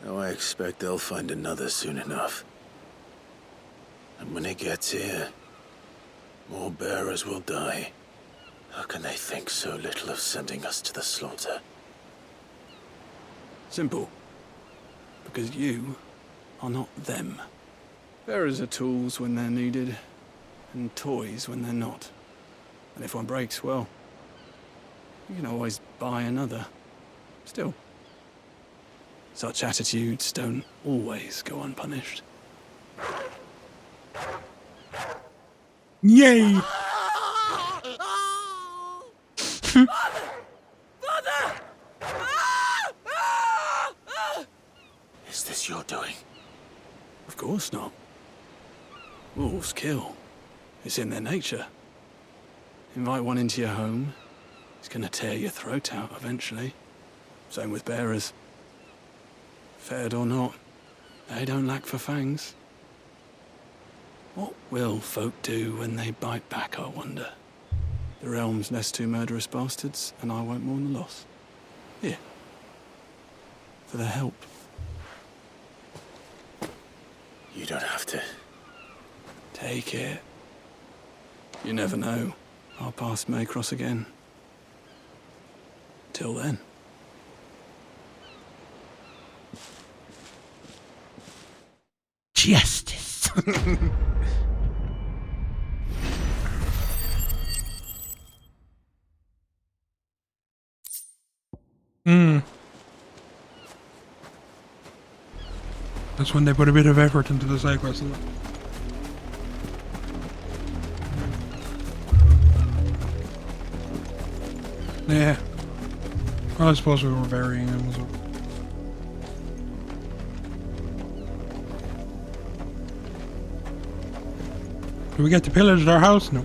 Now I expect they'll find another soon enough. And when it gets here, more bearers will die. How can they think so little of sending us to the slaughter? Simple. Because you are not them. Bearers are tools when they're needed, and toys when they're not. And if one breaks, well, You can always buy another. Still, such attitudes don't always go unpunished. Yay! Is this your doing? Of course not. Wolves kill. It's in their nature. Invite one into your home, he's gonna tear your throat out eventually. Same with bearers. Fed or not, they don't lack for fangs. What will folk do when they bite back, I wonder? The realm's less two murderous bastards, and I won't mourn the loss. Here. For their help. You don't have to. Take it. You never know. Our paths may cross again. Till then. Justice. That's when they put a bit of effort into the side quest. Yeah. Well, I suppose we were burying him as well. Do we get to pillage their house? No.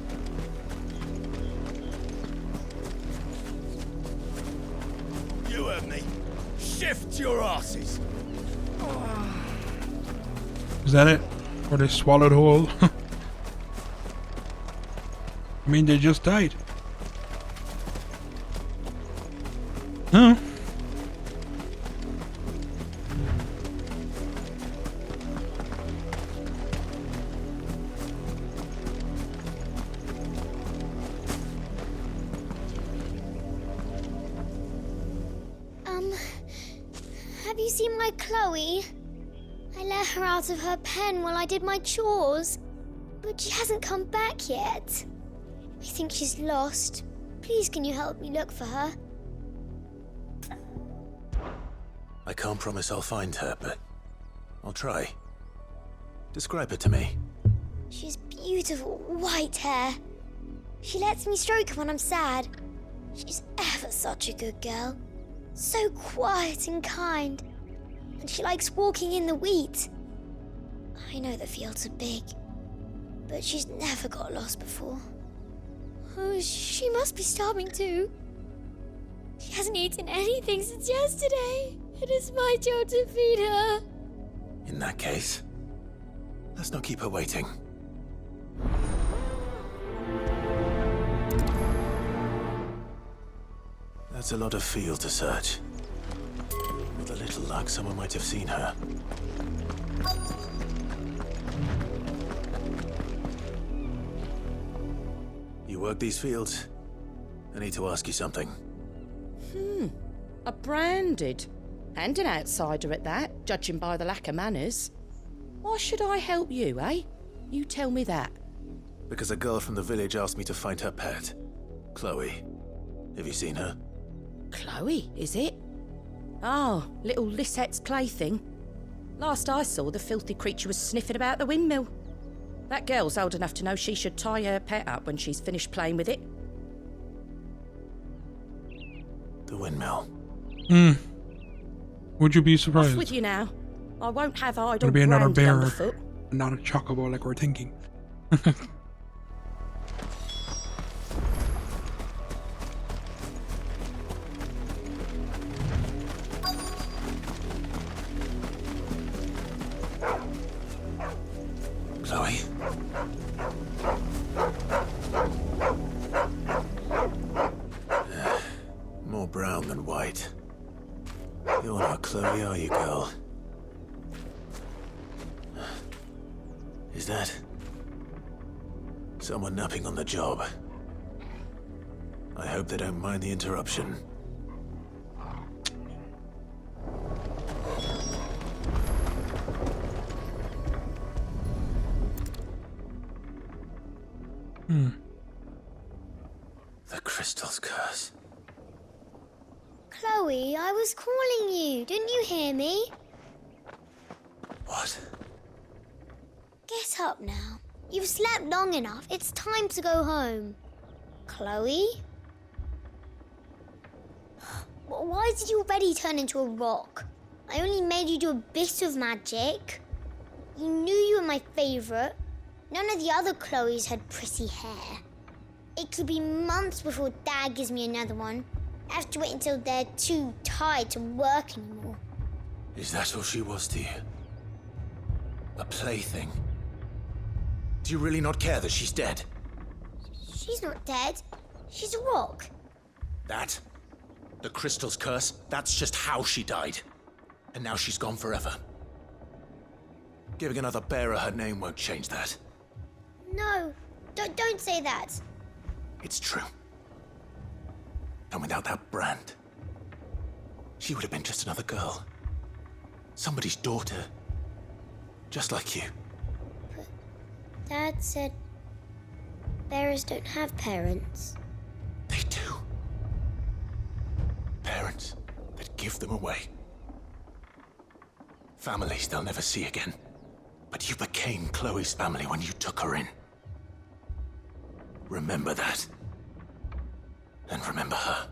You heard me. Shift your asses. Is that it? Or they swallowed whole? I mean, they just died. No. Have you seen my Chloe? I let her out of her pen while I did my chores, but she hasn't come back yet. I think she's lost. Please, can you help me look for her? I can't promise I'll find her, but I'll try. Describe her to me. She's beautiful white hair. She lets me stroke her when I'm sad. She's ever such a good girl. So quiet and kind. And she likes walking in the wheat. I know the fields are big, but she's never got lost before. Oh, she must be starving too. She hasn't eaten anything since yesterday. It is my job to feed her. In that case, let's not keep her waiting. That's a lot of field to search. With a little luck, someone might have seen her. You work these fields? I need to ask you something. A branded. And an outsider at that, judging by the lack of manners. Why should I help you, eh? You tell me that. Because a girl from the village asked me to find her pet, Chloe. Have you seen her? Chloe, is it? Oh, little Lisette's plaything. Last I saw, the filthy creature was sniffing about the windmill. That girl's old enough to know she should tie her pet up when she's finished playing with it. The windmill. Would you be surprised? Off with you now. I won't have idle It'll be another brandy bear, underfoot. not a chocobo like we're thinking. Chloe? More brown than white. You're not Chloe, are you, girl? Is that someone napping on the job? I hope they don't mind the interruption. The crystal's curse. Chloe, I was calling you. Didn't you hear me? What? Get up now. You've slept long enough. It's time to go home. Chloe? Why did you already turn into a rock? I only made you do a bit of magic. You knew you were my favourite. None of the other Chloes had pretty hair. It could be months before Dad gives me another one. I have to wait until they're too tired to work anymore. Is that all she was to you? A plaything? Do you really not care that she's dead? She's not dead. She's a rock. That? The crystal's curse? That's just how she died. And now she's gone forever. Giving another bearer her name won't change that. No, don't say that. It's true. And without that brand, she would have been just another girl. Somebody's daughter. Just like you. But Dad said bearers don't have parents. They do. Parents that give them away. Families they'll never see again. But you became Chloe's family when you took her in. Remember that. And remember her.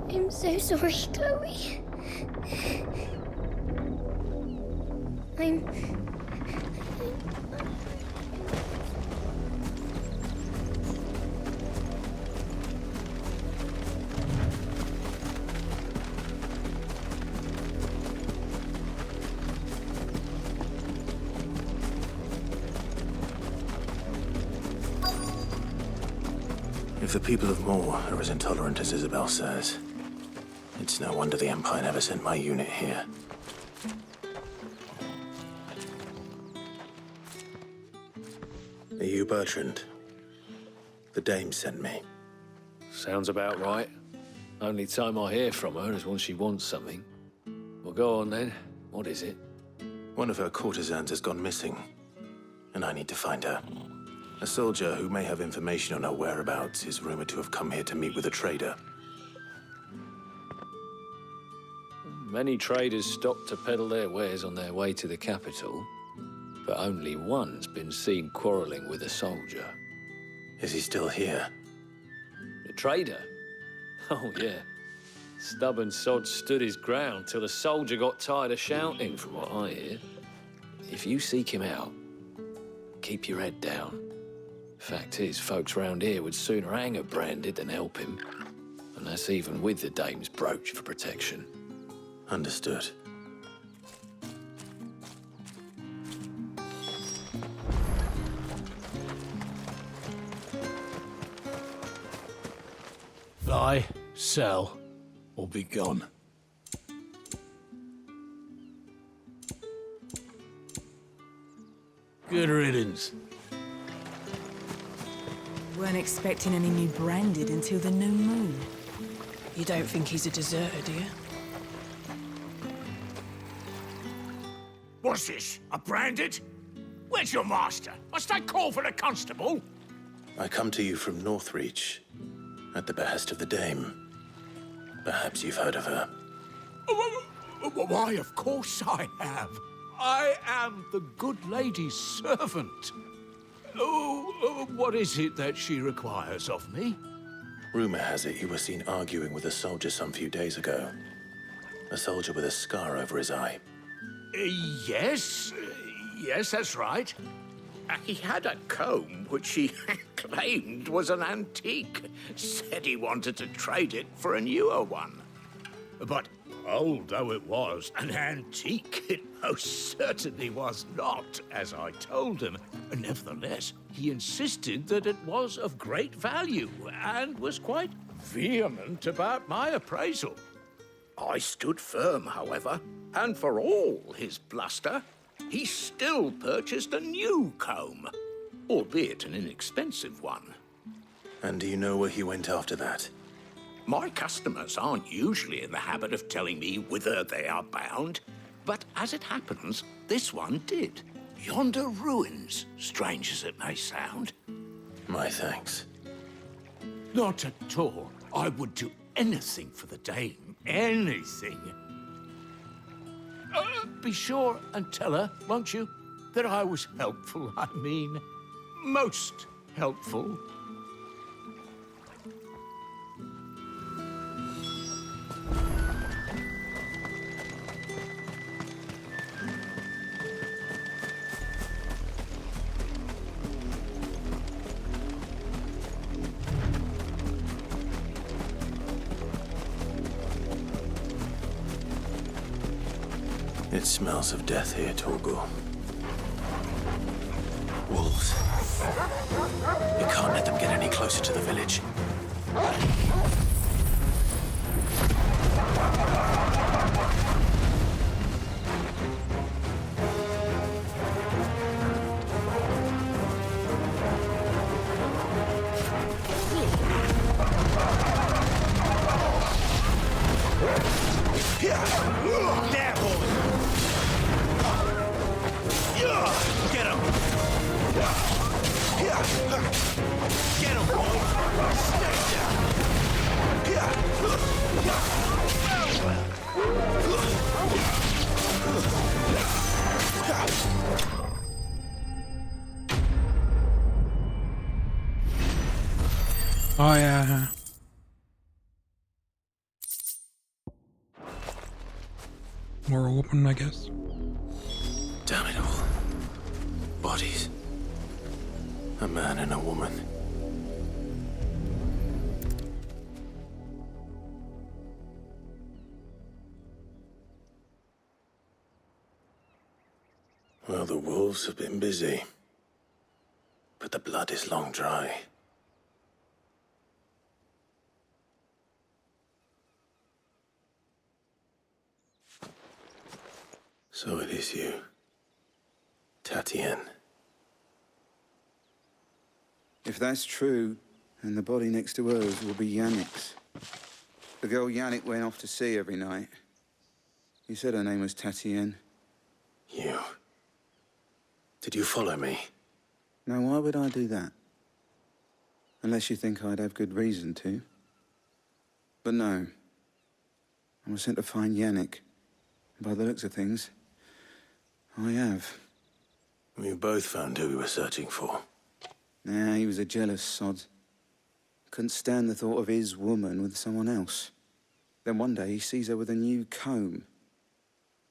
I'm so sorry, Chloe. If the people of Moor are as intolerant as Isabel says, it's no wonder the Empire never sent my unit here. Are you Bertrand? The dame sent me. Sounds about right. Only time I hear from her is when she wants something. Well, go on then. What is it? One of her courtesans has gone missing, and I need to find her. A soldier who may have information on her whereabouts is rumored to have come here to meet with a trader. Many traders stop to peddle their wares on their way to the capital, but only one's been seen quarrelling with a soldier. Is he still here? The trader? Oh, yeah. Stubborn sod stood his ground till the soldier got tired of shouting, from what I hear. If you seek him out, keep your head down. Fact is, folks round here would sooner hang a branded than help him. And that's even with the dame's brooch for protection. Understood. Buy, sell, or be gone. Good riddance. Weren't expecting any new branded until the new moon. You don't think he's a deserter, do you? What's this? A branded? Where's your master? Must I call for the constable? I come to you from Northreach, at the behest of the dame. Perhaps you've heard of her. Why, of course I have. I am the good lady's servant. What is it that she requires of me? Rumor has it you were seen arguing with a soldier some few days ago. A soldier with a scar over his eye. Yes, that's right. He had a comb which he claimed was an antique. Said he wanted to trade it for a newer one. But old though it was, an antique it most certainly was not, as I told him. Nevertheless, he insisted that it was of great value and was quite vehement about my appraisal. I stood firm, however, and for all his bluster, he still purchased a new comb. albeit an inexpensive one. And do you know where he went after that? My customers aren't usually in the habit of telling me whither they are bound, but as it happens, this one did. Yonder ruins, strange as it may sound. My thanks. Not at all. I would do anything for the dame. Anything. Be sure and tell her, won't you, that I was helpful. I mean, most helpful. It smells of death here, Torgor. Wolves. We can't let them get any closer to the village. Get him! Get him, boy! Stay Oh yeah. More open, I guess. Damn it all. Bodies. A man and a woman. Well, the wolves have been busy. But the blood is long dry. So it is you, Tatien. If that's true, then the body next to hers will be Yannick's. The girl Yannick went off to sea every night. You said her name was Tatien. You. Did you follow me? Now, why would I do that? Unless you think I'd have good reason to. But no. I was sent to find Yannick. By the looks of things, I have. We both found who we were searching for. Nah, he was a jealous sod. Couldn't stand the thought of his woman with someone else. Then one day he sees her with a new comb.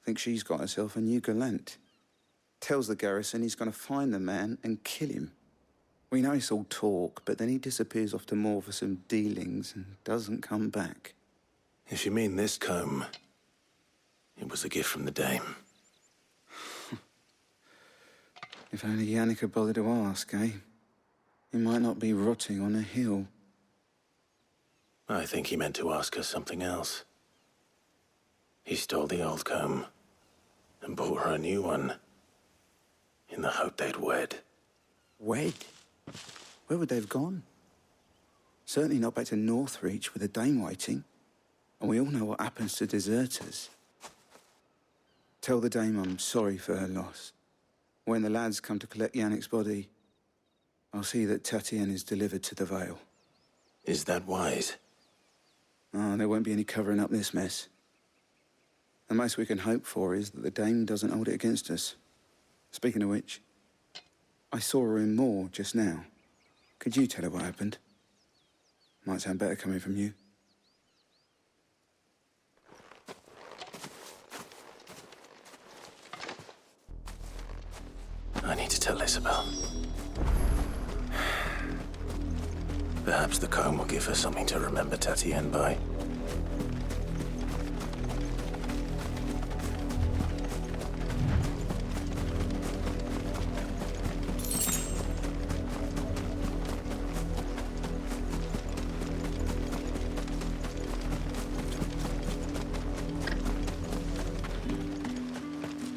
Thinks she's got herself a new gallant. Tells the garrison he's going to find the man and kill him. We know it's all talk, but then he disappears off to Moor for some dealings and doesn't come back. If you mean this comb, it was a gift from the dame. If only Yannick had bothered to ask, eh? He might not be rotting on a hill. I think he meant to ask us something else. He stole the old comb and bought her a new one in the hope they'd wed. Wed? Where would they have gone? Certainly not back to Northreach with a dame waiting. And we all know what happens to deserters. Tell the dame I'm sorry for her loss. When the lads come to collect Yannick's body, I'll see that Tatien is delivered to the Vale. Is that wise? Oh, there won't be any covering up this mess. The most we can hope for is that the dame doesn't hold it against us. Speaking of which, I saw her in Moor just now. Could you tell her what happened? Might sound better coming from you. I need to tell Isabel. Perhaps the comb will give her something to remember Tatien by.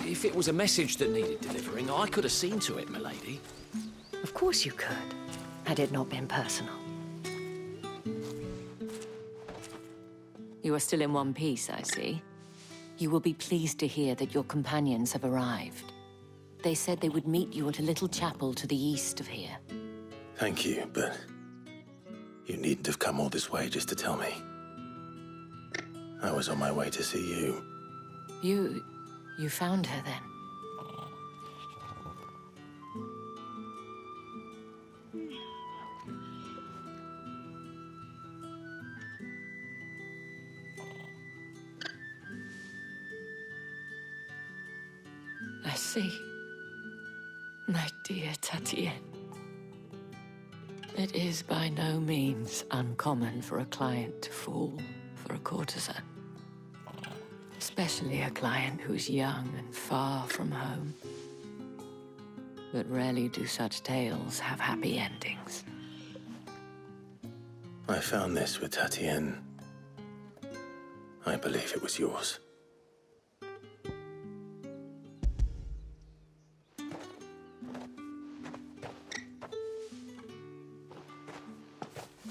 If it was a message that needed delivering, I could have seen to it, milady. Of course you could, had it not been personal. You are still in one piece, I see. You will be pleased to hear that your companions have arrived. They said they would meet you at a little chapel to the east of here. Thank you, but you needn't have come all this way just to tell me. I was on my way to see you. You found her then? I see. My dear Tatienne. It is by no means uncommon for a client to fall for a courtesan. Especially a client who's young and far from home. But rarely do such tales have happy endings. I found this with Tatienne. I believe it was yours.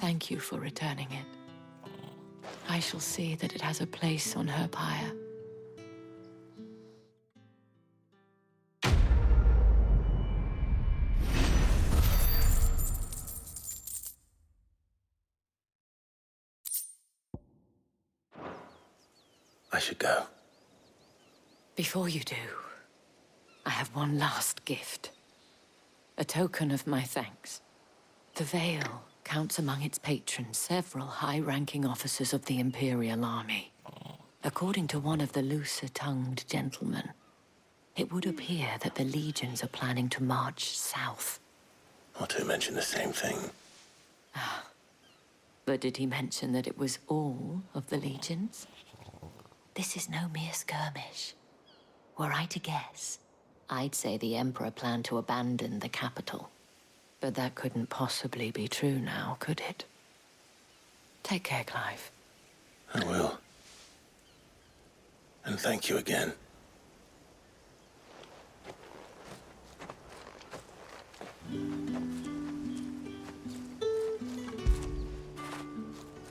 Thank you for returning it. I shall see that it has a place on her pyre. I should go. Before you do, I have one last gift. A token of my thanks. The Vale counts among its patrons several high-ranking officers of the Imperial Army. According to one of the looser-tongued gentlemen, it would appear that the legions are planning to march south. Not to mention the same thing. But did he mention that it was all of the legions? This is no mere skirmish. Were I to guess, I'd say the Emperor planned to abandon the capital. But that couldn't possibly be true now, could it? Take care, Clive. I will. And thank you again.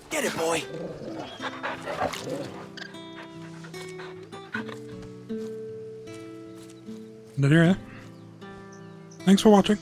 Get it, boy! Thanks for watching.